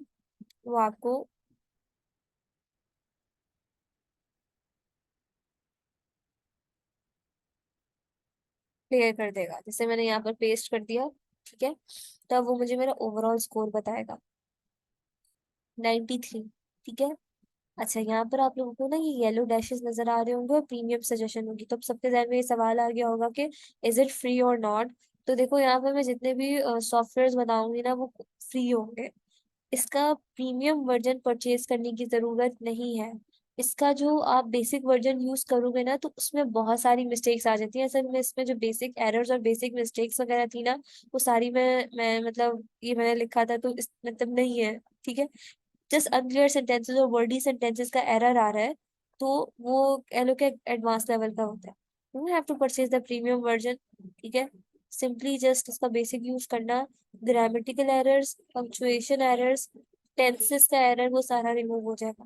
वो आपको क्लियर कर देगा। जैसे मैंने यहाँ पर पेस्ट कर दिया, ठीक है। तब वो मुझे मेरा ओवरऑल स्कोर बताएगा, 93, ठीक है। अच्छा, यहाँ पर आप लोगों को ना ये येलो डैशेस नजर आ रहे होंगे और प्रीमियम सजेशन होगी, तो अब सबके जहन में ये सवाल आ गया होगा कि इज इट फ्री और नॉट। तो देखो यहाँ पे मैं जितने भी सॉफ्टवेयर बताऊंगी ना वो फ्री होंगे। इसका प्रीमियम वर्जन परचेज करने की जरूरत नहीं है। इसका जो आप बेसिक वर्जन यूज करोगे ना तो उसमें बहुत सारी मिस्टेक्स आ जाती हैं। असल में इसमें जो बेसिक एरर्स और बेसिक मिस्टेक्स वगैरह थी ना वो सारी मैं मतलब ये मैंने लिखा था तो इस मतलब नहीं है। ठीक है। जस्ट अनक्लियर सेंटेंसेस और वर्डी सेंटेंसेस का एरर आ रहा है तो वो कह लो कि एडवांस लेवल का होता है। You have to purchase the premium version. ठीक है। सिंपली जस्ट इसका बेसिक यूज करना। Grammatical errors, punctuation errors, tenses का एरर वो सारा रिमूव हो जाएगा।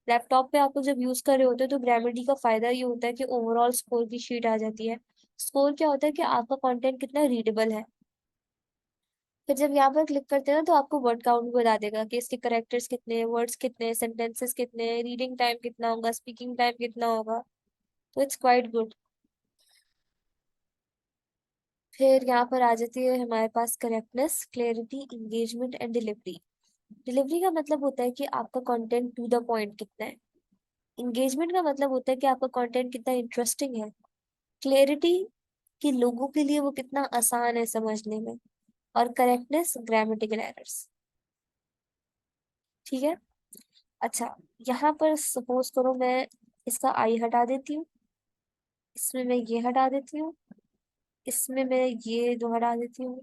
लैपटॉप पे आप लोग जब यूज कर रहे होते हो तो ग्रामरली का फायदा ये होता है कि ओवरऑल स्कोर की शीट आ जाती है। स्कोर क्या होता है कि आपका कंटेंट कितना रीडेबल है। फिर जब यहाँ पर क्लिक करते हैं ना तो आपको वर्ड काउंट बता देगा कि इसके करेक्टर्स कितने, वर्ड्स कितने, सेंटेंसेस कितने, रीडिंग टाइम कितना होगा, स्पीकिंग टाइम कितना होगा। तो इट्स क्वाइट गुड। फिर यहाँ पर आ जाती है हमारे पास correctness, clarity, engagement and delivery. Delivery का मतलब होता है कि आपका कंटेंट टू द पॉइंट कितना है। इंगेजमेंट का मतलब होता है कि आपका कंटेंट कितना इंटरेस्टिंग है। क्लैरिटी कि लोगों के लिए वो कितना आसान है समझने में। और करेक्टनेस, ग्रामेटिकल एरर्स। ठीक है। अच्छा, यहाँ पर सपोज करो मैं इसका आई हटा देती हूँ, इसमें मैं ये हटा देती हूँ, इसमें मैं ये दो हटा देती हूँ,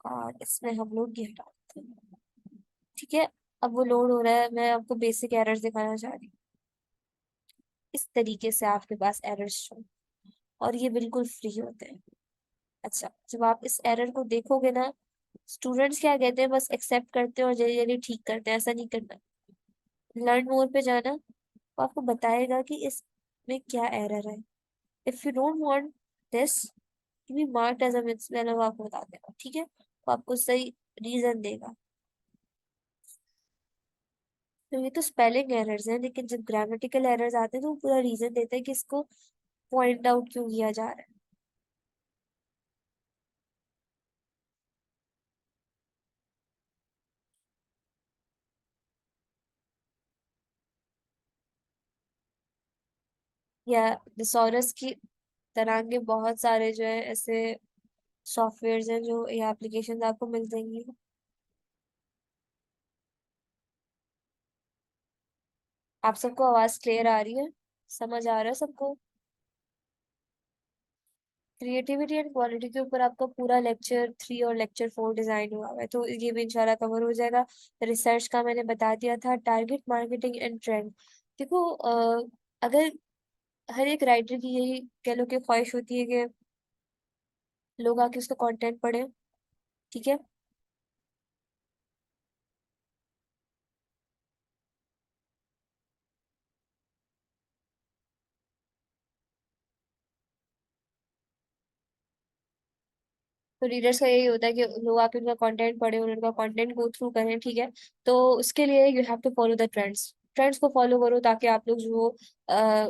और इसमें हम लोग ये हटा देते हैं। ठीक है। अब वो लोड हो रहा है, मैं आपको बेसिक एरर्स दिखाना चाह रही हूँ। इस तरीके से आपके पास एरर्स शो, और ये बिल्कुल फ्री होते हैं। अच्छा, जब आप इस एरर को देखोगे ना, स्टूडेंट्स क्या कहते हैं, बस एक्सेप्ट करते हैं और जल्दी जल्दी ठीक करते हैं। ऐसा नहीं करना। लर्न मोर पे जाना, वो आपको बताएगा कि इसमें क्या एरर है। If you don't want this to be marked as a miss, मैंने वो आपको बता देगा। ठीक है। वो आपको सही रीजन देगा। तो ये तो स्पेलिंग एरर्स हैं, लेकिन जब ग्रामेटिकल एरर्स आते हैं तो वो पूरा रीजन देता है कि इसको पॉइंट आउट क्यों किया जा रहा है। या थिसॉरस की तरह के बहुत सारे जो है ऐसे सॉफ्टवेयर हैं जो ये एप्लीकेशन आपको मिल जाएंगी। आप सबको आवाज क्लियर आ रही है? समझ आ रहा है सबको? क्रिएटिविटी एंड क्वालिटी के ऊपर आपका पूरा लेक्चर 3 और लेक्चर 4 डिजाइन हुआ हुआ है, तो ये भी इंशाल्लाह कवर हो जाएगा। रिसर्च का मैंने बता दिया था, टारगेट मार्केटिंग एंड ट्रेंड। देखो अगर हर एक राइटर की यही कह लो कि ख्वाहिश होती है कि लोग आके उसका कंटेंट पढ़े। ठीक है। तो रीडर्स का यही होता है कि लोग आके उनका कंटेंट पढ़े और उनका कंटेंट गो थ्रू करें। ठीक है। तो उसके लिए you have to follow the trends. Trends को फॉलो करो ताकि आप लोग जो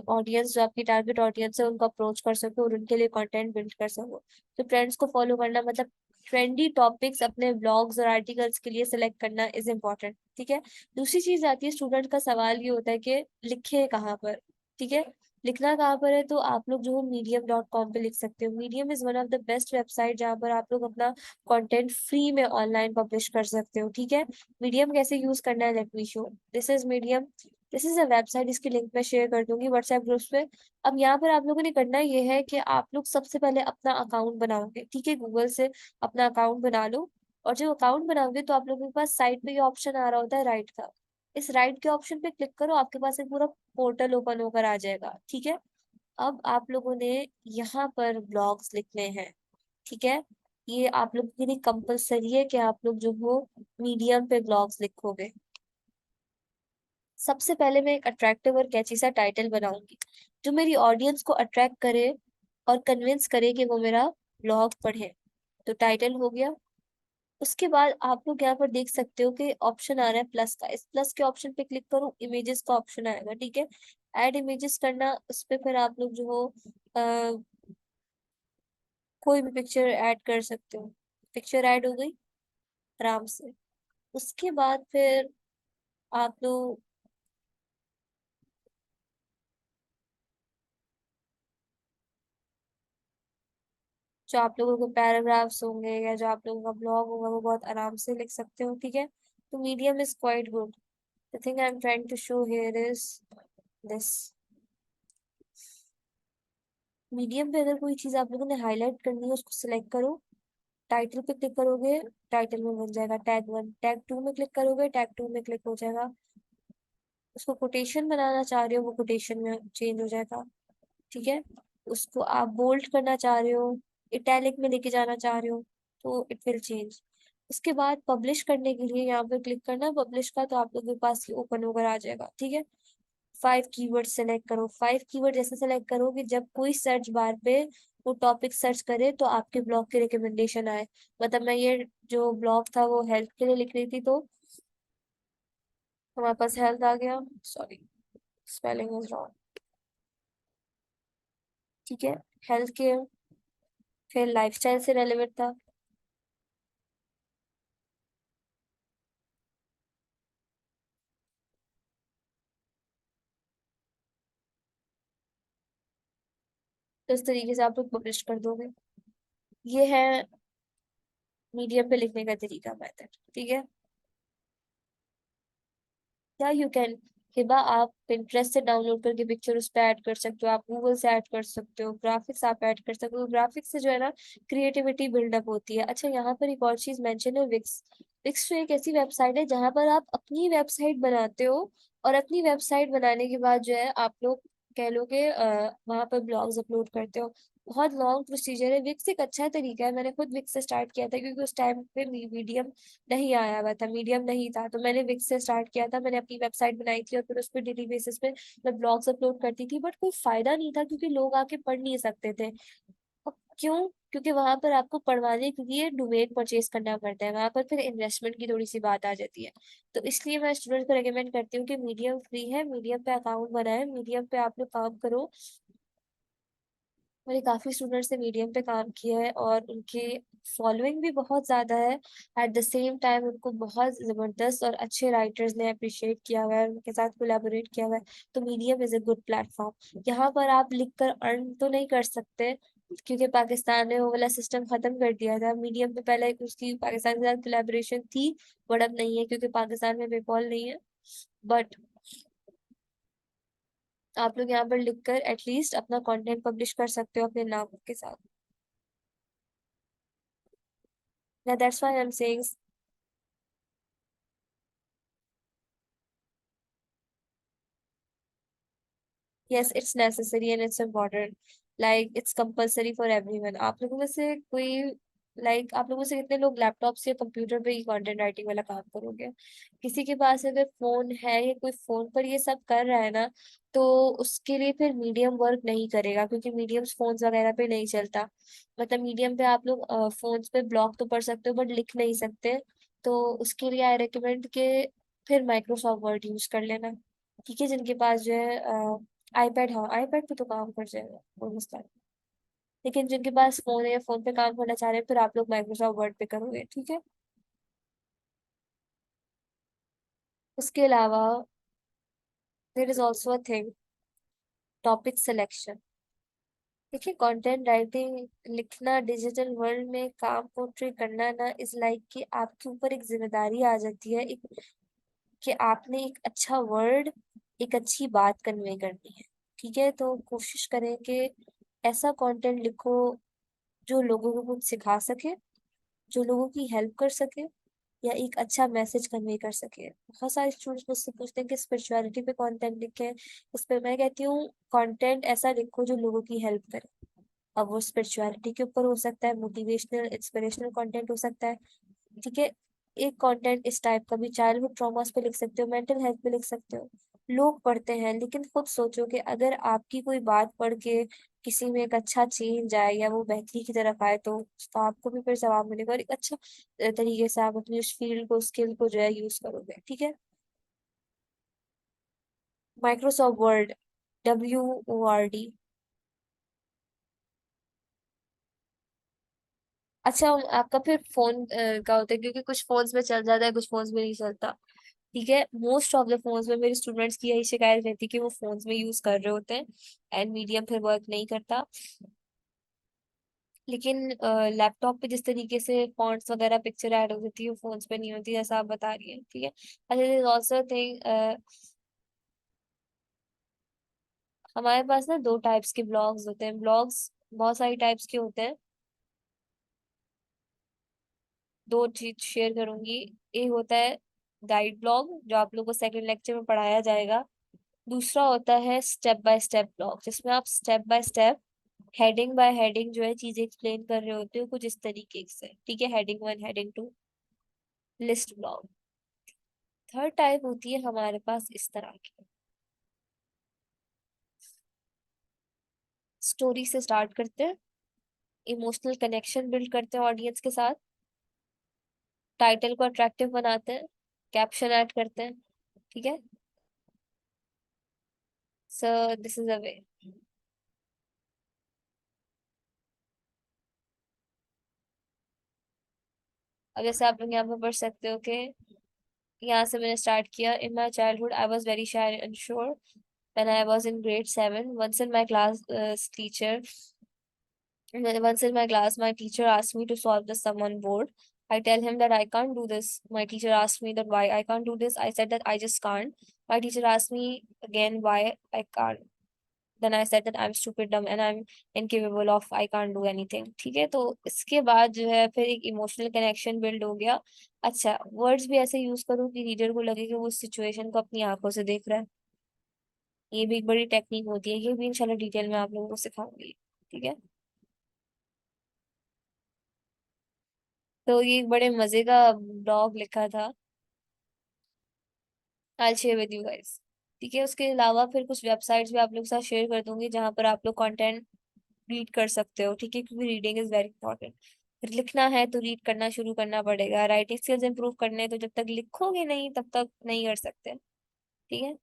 ऑडियंस, जो आपकी टारगेट ऑडियंस है, उनको अप्रोच कर सको और उनके लिए कंटेंट बिल्ड कर सको। तो ट्रेंड्स को फॉलो करना मतलब ट्रेंडी टॉपिक्स अपने ब्लॉग्स और आर्टिकल्स के लिए सिलेक्ट करना इज इम्पोर्टेंट। ठीक है। दूसरी चीज आती है, स्टूडेंट का सवाल ये होता है कि लिखे कहाँ पर। ठीक है। लिखना कहाँ पर है, तो आप लोग जो medium.com पे लिख सकते हो। Medium is one of the best website जहाँ पर आप लोग अपना कंटेंट फ्री में ऑनलाइन पब्लिश कर सकते हो। ठीक है। मीडियम कैसे यूज करना है, let me show. This is medium. This is a website, इसकी लिंक मैं शेयर कर दूंगी व्हाट्सएप ग्रुप्स पे। अब यहाँ पर आप लोगों ने करना ये है कि आप लोग सबसे पहले अपना अकाउंट बनाओगे। ठीक है। गूगल से अपना अकाउंट बना लो। और जब अकाउंट बनाओगे तो आप लोगों के पास साइट पे ये ऑप्शन आ रहा होता है राइट का। इस राइट के ऑप्शन पे क्लिक करो, आपके पास एक पूरा पोर्टल ओपन होकर आ जाएगा। ठीक है। अब आप लोगों ने यहाँ पर ब्लॉग्स लिखने हैं। ठीक है। ये आप लोगों के लिए कंपलसरी है कि आप लोग जो हो मीडियम पे ब्लॉग्स लिखोगे। सबसे पहले मैं एक अट्रैक्टिव और कैची सा टाइटल बनाऊंगी जो मेरी ऑडियंस को अट्रैक्ट करे और कन्विंस करे कि वो मेरा ब्लॉग पढ़े। तो टाइटल हो गया। उसके बाद आप लोग यहाँ पर देख सकते हो कि ऑप्शन आ रहा है प्लस का। इस प्लस के ऑप्शन पे क्लिक करो, इमेजेस का ऑप्शन आएगा। ठीक है। ऐड इमेजेस करना, उस पे फिर आप लोग जो हो कोई भी पिक्चर ऐड कर सकते हो। पिक्चर ऐड हो गई आराम से। उसके बाद फिर आप लोग जो आप लोगों के पैराग्राफ्स होंगे या जो आप लोगों का ब्लॉग होगा वो बहुत आराम से लिख सकते हो, ठीक है। तो medium is quite good. The thing I am trying to show here is this. Medium पे अगर कोई चीज आप लोगों ने हाईलाइट करनी है उसको सिलेक्ट करो, टाइटल पे क्लिक करोगे, टाइटल में बन जाएगा टैग 1, टैग 2 में क्लिक करोगे, टैग 2 में क्लिक हो जाएगा। उसको कोटेशन बनाना चाह रहे हो वो कोटेशन में चेंज हो जाएगा, ठीक है। उसको आप बोल्ड करना चाह रहे हो, इटैलिक में लेके जाना चाह रहे हो, तो इट विल चेंज। उसके बाद पब्लिश करने के लिए यहाँ पे क्लिक करना पब्लिश का, तो आप लोगों के पास ये ओपन होकर आ जाएगा, ठीक है। 5 कीवर्ड सेलेक्ट करो। 5 कीवर्ड जैसे सेलेक्ट करो कि जब कोई सर्च बार पे वो टॉपिक सर्च करे तो आपके ब्लॉग की रिकमेंडेशन आए। मतलब मैं ये जो ब्लॉग था वो हेल्थ के लिए लिख रही थी, तो हमारे पास हेल्थ आ गया, सॉरी स्पेलिंग इज रॉन्ग, ठीक है। हेल्थ केयर, फिर लाइफस्टाइल से रेलेवेंट था। तो इस तरीके से आप लोग पब्लिश कर दोगे। ये है मीडियम पे लिखने का तरीका, मेथड, ठीक है। या यू कैन, हिबा आप पिंटरेस्ट से डाउनलोड करके पिक्चर उस पर ऐड कर सकते हो, आप गूगल से ऐड कर सकते हो, ग्राफिक्स आप ऐड कर सकते हो। ग्राफिक्स से जो है ना क्रिएटिविटी बिल्डअप होती है। अच्छा, यहाँ पर एक और चीज मेंशन है, विक्स। विक्स जो एक ऐसी वेबसाइट है जहां पर आप अपनी वेबसाइट बनाते हो, और अपनी वेबसाइट बनाने के बाद जो है आप लोग कह लो कि वहां पर ब्लॉग्स अपलोड करते हो। बहुत लॉन्ग प्रोसीजर है। विक्स एक अच्छा तरीका है, मैंने खुद विक्स से स्टार्ट किया था क्योंकि उस टाइम पे मीडियम नहीं आया हुआ था, मीडियम नहीं था, तो मैंने विक्स से स्टार्ट किया था। मैंने अपनी वेबसाइट बनाई थी और फिर उस पर डेली बेसिस पे मैं ब्लॉग्स अपलोड करती थी, बट कोई फायदा नहीं था क्योंकि लोग आके पढ़ नहीं सकते थे। अब क्यों? क्योंकि वहां पर आपको पढ़वाने के लिए डोमेन परचेज करना पड़ता है, वहां पर फिर इन्वेस्टमेंट की थोड़ी सी बात आ जाती है। तो इसलिए मैं स्टूडेंट को रेकमेंड करती हूँ कि मीडियम फ्री है, मीडियम पे अकाउंट बनाए, मीडियम पे आप लोग काम करो। मैंने काफी स्टूडेंट्स ने मीडियम पे काम किया है और उनके फॉलोइंग भी बहुत ज्यादा है। एट द सेम टाइम उनको बहुत जबरदस्त और अच्छे राइटर्स ने अप्रिशिएट किया हुआ है, उनके साथ कोलैबोरेट किया हुआ है। तो medium is a good platform. यहाँ पर आप लिख कर अर्न तो नहीं कर सकते क्योंकि पाकिस्तान ने वो वाला सिस्टम खत्म कर दिया था। मीडियम पे पहले उसकी पाकिस्तान के साथ कोलैबोरेशन थी, बट अब नहीं है क्योंकि पाकिस्तान में पेपॉल नहीं है। बट आप लोग यहाँ पर लिखकर एटलीस्ट अपना कंटेंट पब्लिश कर सकते हो अपने नाम के साथ। Yeah, that's why I'm saying yes, it's necessary and it's important. Like it's compulsory for everyone. आप लोगों में से कोई आप लोगों से कितने लोग लैपटॉप से कंप्यूटर पे ही कंटेंट राइटिंग वाला काम करोगे? किसी के पास अगर फोन है या कोई फोन पर ये सब कर रहा है ना, तो उसके लिए फिर मीडियम वर्क नहीं करेगा क्योंकि मीडियम फोन्स वगैरह पे नहीं चलता। मतलब मीडियम पे आप लोग फोन्स पे ब्लॉग तो पढ़ सकते हो बट लिख नहीं सकते। तो उसके लिए आई रिकमेंड के फिर माइक्रोसॉफ्ट वर्ड यूज कर लेना, ठीक है। जिनके पास जो है आईपैड, हाँ आईपैड पे तो काम कर जाएगा कोई मसला नहीं। लेकिन जिनके पास फोन है या फोन पे काम करना चाह रहे हैं फिर आप लोग माइक्रोसॉफ्ट वर्ड पे करोगे, ठीक है। उसके अलावा there is also a thing, topic selection. देखिए कंटेंट राइटिंग लिखना डिजिटल वर्ल्ड में काम पोर्ट्रे करना ना इज लाइक कि आपके ऊपर एक जिम्मेदारी आ जाती है, एक कि आपने एक अच्छा वर्ड, एक अच्छी बात कन्वे करनी है, ठीक है। तो कोशिश करें कि ऐसा कंटेंट लिखो जो लोगों को कुछ सिखा सके, जो लोगों की हेल्प कर सके, या एक अच्छा मैसेज कन्वे कर सके। बहुत सारे स्टूडेंट्स मुझसे पूछते हैं कि स्पिरिचुअलिटी पे कंटेंट लिखें। उस पर मैं कहती हूँ कंटेंट ऐसा लिखो जो लोगों की हेल्प करे। अब वो स्पिरिचुअलिटी के ऊपर हो सकता है, मोटिवेशनल इंस्पिरेशनल कंटेंट हो सकता है, ठीक है। एक कंटेंट इस टाइप का भी चाइल्डहुड ट्रॉमास पे लिख सकते हो, मेंटल हेल्थ पे लिख सकते हो। लोग पढ़ते हैं, लेकिन खुद सोचो कि अगर आपकी कोई बात पढ़ के किसी में एक अच्छा चेंज आए या वो बेहतरी की तरफ आए, तो आपको भी फिर जवाब मिलेगा और एक अच्छा तरीके से आप अपनी उस फील्ड को, स्किल को जो है यूज करोगे, ठीक है। Microsoft word, WORD। अच्छा, आपका फिर फोन का होता है क्योंकि कुछ फोन्स में चल जाता है कुछ फोन्स में नहीं चलता, ठीक है। मोस्ट ऑफ द फोन्स में मेरे स्टूडेंट्स की यही शिकायत रहती है कि वो फोन्स में यूज कर रहे होते हैं एंड मीडियम फिर वर्क नहीं करता। लेकिन लैपटॉप पे जिस तरीके से फॉन्ट्स वगैरह पिक्चर ऐड हो जाती है फोन्स पे नहीं होती, जैसा आप बता रही हैं, ठीक है। अच्छा, ऑल्सो थिंग, हमारे पास ना दो टाइप्स के ब्लॉग्स होते हैं। ब्लॉग्स बहुत सारी टाइप्स के होते हैं। दो चीज शेयर करूंगी। एक होता है गाइड ब्लॉग, जो आप लोगों को सेकंड लेक्चर में पढ़ाया जाएगा। दूसरा होता है स्टेप बाय स्टेप ब्लॉग, जिसमें आप step by step, heading by heading जो है चीजें एक्सप्लेन कर रहे होते हो कुछ इस तरीके से, ठीक है। Heading one, heading two, list blog. Third type होती है हमारे पास इस तरह की। स्टोरी से स्टार्ट करते हैं, इमोशनल कनेक्शन बिल्ड करते हैं ऑडियंस के साथ, टाइटल को अट्रैक्टिव बनाते हैं, कैप्शन ऐड करते हैं, ठीक है। सो दिस इज अ वे। अब जैसे आप लोग यहाँ पे पढ़ सकते हो कि यहाँ से मैंने स्टार्ट किया। In my childhood I was very shy and unsure when I was in grade 7. Once in my class, my teacher asked me to solve the sum on board. I tell him that I can't do this. My teacher asked me that why I can't do this. I said that I just can't. My teacher asked me again why I can't. Then I said that I'm stupid, dumb, and I'm incapable of, I can't do anything. ठीक है, तो इसके बाद जो है फिर एक emotional connection build हो गया। अच्छा, वर्ड्स भी ऐसे यूज करूँ कि रीडर को लगे कि वो उस सिचुएशन को अपनी आंखों से देख रहा है। ये भी एक बड़ी टेक्निक होती है, ये भी इंशाल्लाह डिटेल में आप लोगों को सिखाऊंगी, ठीक है। तो ये एक बड़े मजे का ब्लॉग लिखा था। I share with you guys, ठीक है। उसके अलावा फिर कुछ वेबसाइट्स भी आप लोग के साथ शेयर कर दूंगी, जहां पर आप लोग कंटेंट रीड कर सकते हो, ठीक है, क्योंकि रीडिंग इज वेरी इंपॉर्टेंट। लिखना है तो रीड करना शुरू करना पड़ेगा। राइटिंग स्किल्स इंप्रूव करने हैं, तो जब तक लिखोगे नहीं तब तक नहीं कर सकते, ठीक है।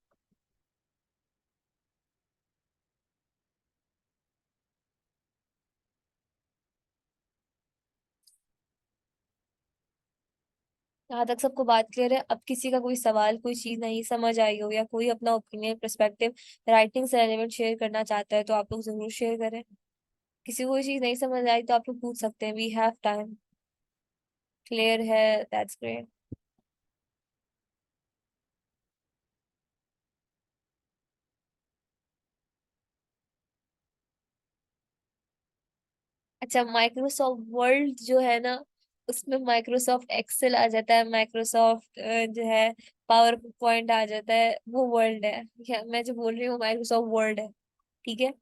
यहाँ तक सबको बात क्लियर है? अब किसी का कोई सवाल, कोई चीज नहीं समझ आई हो, या कोई अपना ओपिनियन, पर्सपेक्टिव राइटिंग से रेलेवेंट शेयर करना चाहता है, तो आप लोग जरूर शेयर करें। किसी को कोई चीज नहीं समझ आई तो आप लोग पूछ सकते हैं, वी हैव टाइम। क्लियर है? That's great. अच्छा, माइक्रोसॉफ्ट वर्ल्ड जो है ना, उसमें माइक्रोसॉफ्ट एक्सेल आ जाता है, माइक्रोसॉफ्ट जो है पावर पॉइंट आ जाता है, वो वर्ल्ड है। मैं जो बोल रही हूँ माइक्रोसॉफ्ट वर्ड है, ठीक है।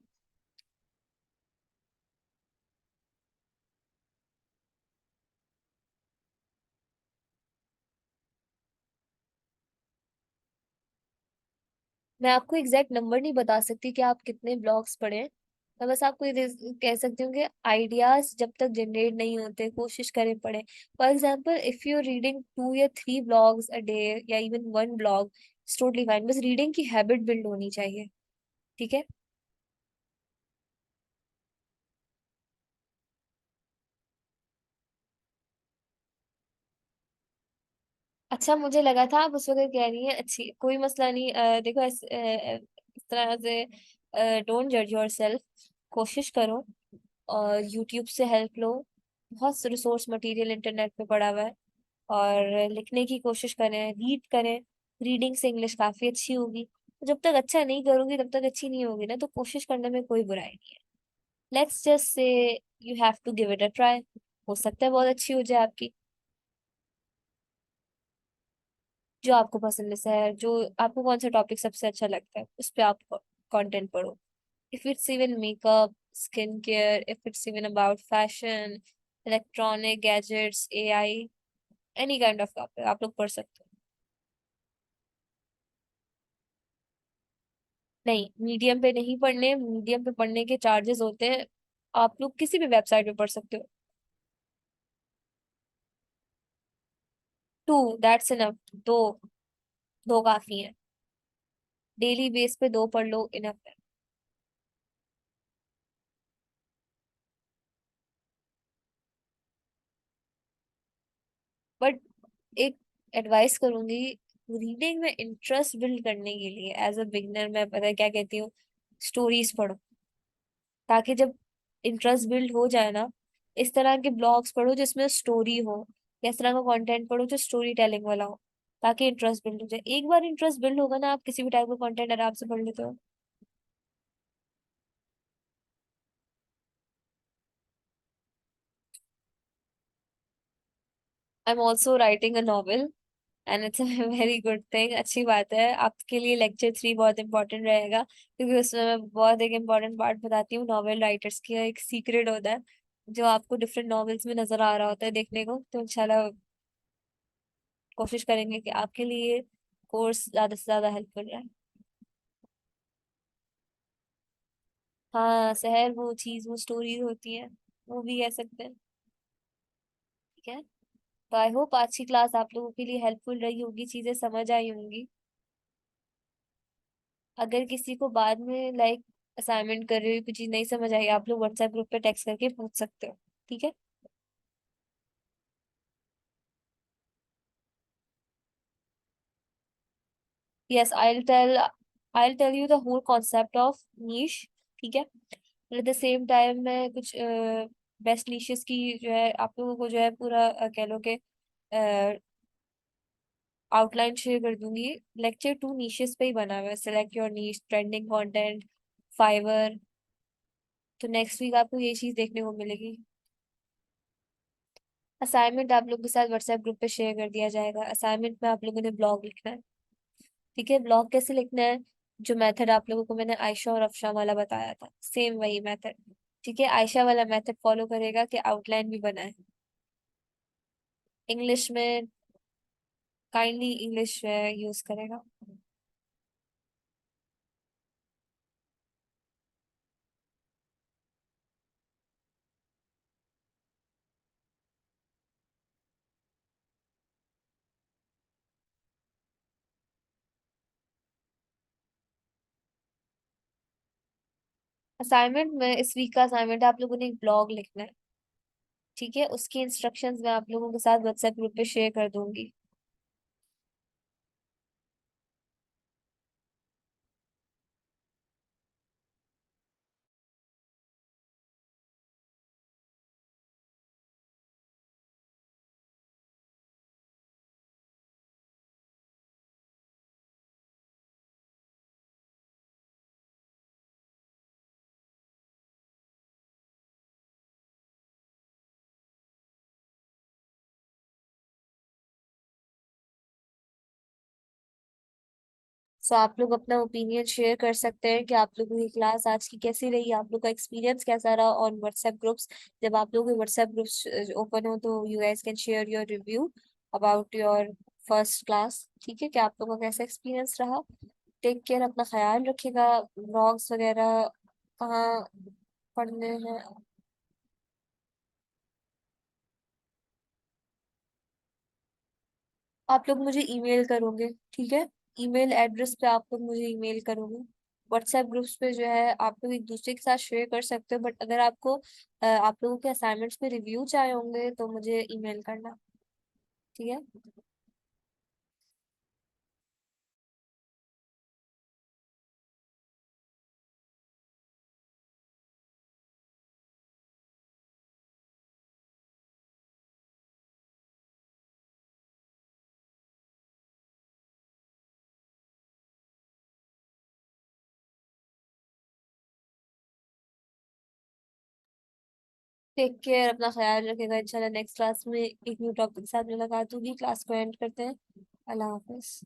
मैं आपको एग्जैक्ट नंबर नहीं बता सकती कि आप कितने ब्लॉग्स पढ़े। मैं बस आपको ये कह सकती हूँ कि आइडियाज जब तक जनरेट नहीं होते, कोशिश करें पढ़े। For example, if you are reading 2 या 3 ब्लॉग्स अ डे, या इवन 1 ब्लॉग, टोटली फाइन। बस रीडिंग की हैबिट बिल्ड होनी चाहिए, ठीक है। अच्छा, मुझे लगा था आप उस वक्त कह रही हैं। अच्छी, कोई मसला नहीं। देखो, इस तरह से डोंट जज योर सेल्फ। कोशिश करो और यूट्यूब से हेल्प लो। बहुत रिसोर्स मटेरियल इंटरनेट पे पड़ा हुआ है। और लिखने की कोशिश करें, रीड करें। रीडिंग से इंग्लिश काफी अच्छी होगी। जब तक अच्छा नहीं करूंगी तब तक अच्छी नहीं होगी ना, तो कोशिश करने में कोई बुराई नहीं है। Let's just say you have to give it a try. हो सकता है बहुत अच्छी हो जाए आपकी। जो आपको पसंद है, जो आपको कौन सा टॉपिक सबसे अच्छा लगता है, उस पे आप कंटेंट पढ़ो। If it's even makeup, skin care, if it's even about fashion, electronic gadgets, AI, any kind of topic आप लोग पढ़ सकते हो। नहीं, मीडियम पे नहीं पढ़ने। मीडियम पे पढ़ने के चार्जेस होते हैं। आप लोग किसी भी वेबसाइट पे पढ़ सकते हो। 2, दैट्स इनफ। दो, दो काफी है। डेली बेस पे 2 पढ़ लो, इनफ है। बट एक एडवाइस करूंगी, रीडिंग में इंटरेस्ट बिल्ड करने के लिए एज अ बिगनर मैं पता है क्या कहती हूँ, स्टोरीज पढ़ो। ताकि जब इंटरेस्ट बिल्ड हो जाए ना, इस तरह के ब्लॉग्स पढ़ो जिसमें स्टोरी हो, या इस तरह का कंटेंट पढ़ो जो स्टोरी टेलिंग वाला हो, ताकि इंटरेस्ट बिल्ड हो जाए। एक बार इंटरेस्ट बिल्ड होगा ना, आप किसी भी टाइप का कंटेंट आराम से पढ़ लेते हो। I am also writing a novel and it's a very good thing. अच्छी बात है। आपके लिए लेक्चर 3 बहुत इंपॉर्टेंट रहेगा, क्योंकि उसमें मैं बहुत एक इम्पॉर्टेंट पार्ट बताती हूँ। नॉवेल राइटर्स की एक सीक्रेट होता है जो आपको डिफरेंट नॉवेल्स में नजर आ रहा होता है देखने को। तो इंशाल्लाह कोशिश करेंगे कि आपके लिए कोर्स ज्यादा से ज्यादा हेल्पफुल रहे। हाँ, शहर वो चीज, वो स्टोरीज होती है, वो भी कह सकते हैं। ठीक है। तो आई होप आज की क्लास आप लोगों के लिए हेल्पफुल रही होगी, चीजें समझ आई होंगी। अगर किसी को बाद में लाइक असाइनमेंट कर रही हो, कुछ चीज नहीं समझ आई, आप लोग व्हाट्सएप ग्रुप पे टेक्स्ट करके पूछ सकते हो। ठीक है। Yes, I will tell you the whole concept of niche. ठीक है। एट द सेम टाइम मैं कुछ बेस्ट नीशेस की जो है आप लोगों को जो है पूरा कह लो कि आउटलाइन शेयर कर दूंगी। लेक्चर 2 नीशेस पे ही बना हुआ है, select your niche, trending content, Fiverr. तो नेक्स्ट वीक आपको ये चीज देखने को मिलेगी। असाइनमेंट आप लोग के साथ व्हाट्सएप ग्रुप पे शेयर कर दिया जाएगा। असाइनमेंट में आप लोगों ने ब्लॉग लिखना है। ठीक है। ब्लॉग कैसे लिखना है? जो मेथड आप लोगों को मैंने आयशा और अफशा वाला बताया था, सेम वही मेथड। ठीक है। आयशा वाला मेथड फॉलो करेगा कि आउटलाइन भी बनाए इंग्लिश में, काइंडली इंग्लिश यूज करेगा। असाइनमेंट में, इस वीक का असाइनमेंट आप लोगों ने एक ब्लॉग लिखना है। ठीक है। उसकी इंस्ट्रक्शंस मैं आप लोगों के साथ व्हाट्सएप ग्रुप पे शेयर कर दूंगी। सो आप लोग अपना ओपिनियन शेयर कर सकते हैं कि आप लोगों की क्लास आज की कैसी रही, आप लोग का एक्सपीरियंस कैसा रहा ऑन व्हाट्सएप ग्रुप्स। जब आप लोगों के व्हाट्सएप ग्रुप्स ओपन हो तो you guys can share your review about your first class. ठीक है। कि आप लोगों का कैसा एक्सपीरियंस रहा। टेक केयर, अपना ख्याल रखिएगा। व्लॉग्स वगैरह कहाँ पढ़ने हैं? आप लोग मुझे ईमेल करोगे। ठीक है। ईमेल एड्रेस पे आप लोग मुझे ईमेल करोगे। व्हाट्सएप ग्रुप्स पे जो है आप लोग एक दूसरे के साथ शेयर कर सकते हो, बट अगर आपको आप लोगों के असाइनमेंट्स में रिव्यू चाहिए होंगे तो मुझे ईमेल करना। ठीक है। टेक केयर, अपना ख्याल रखेगा। इंशाल्लाह नेक्स्ट क्लास में एक न्यू टॉपिक के साथ मुलाकात होगी। क्लास को एंड करते हैं। अल्लाह हाफिज।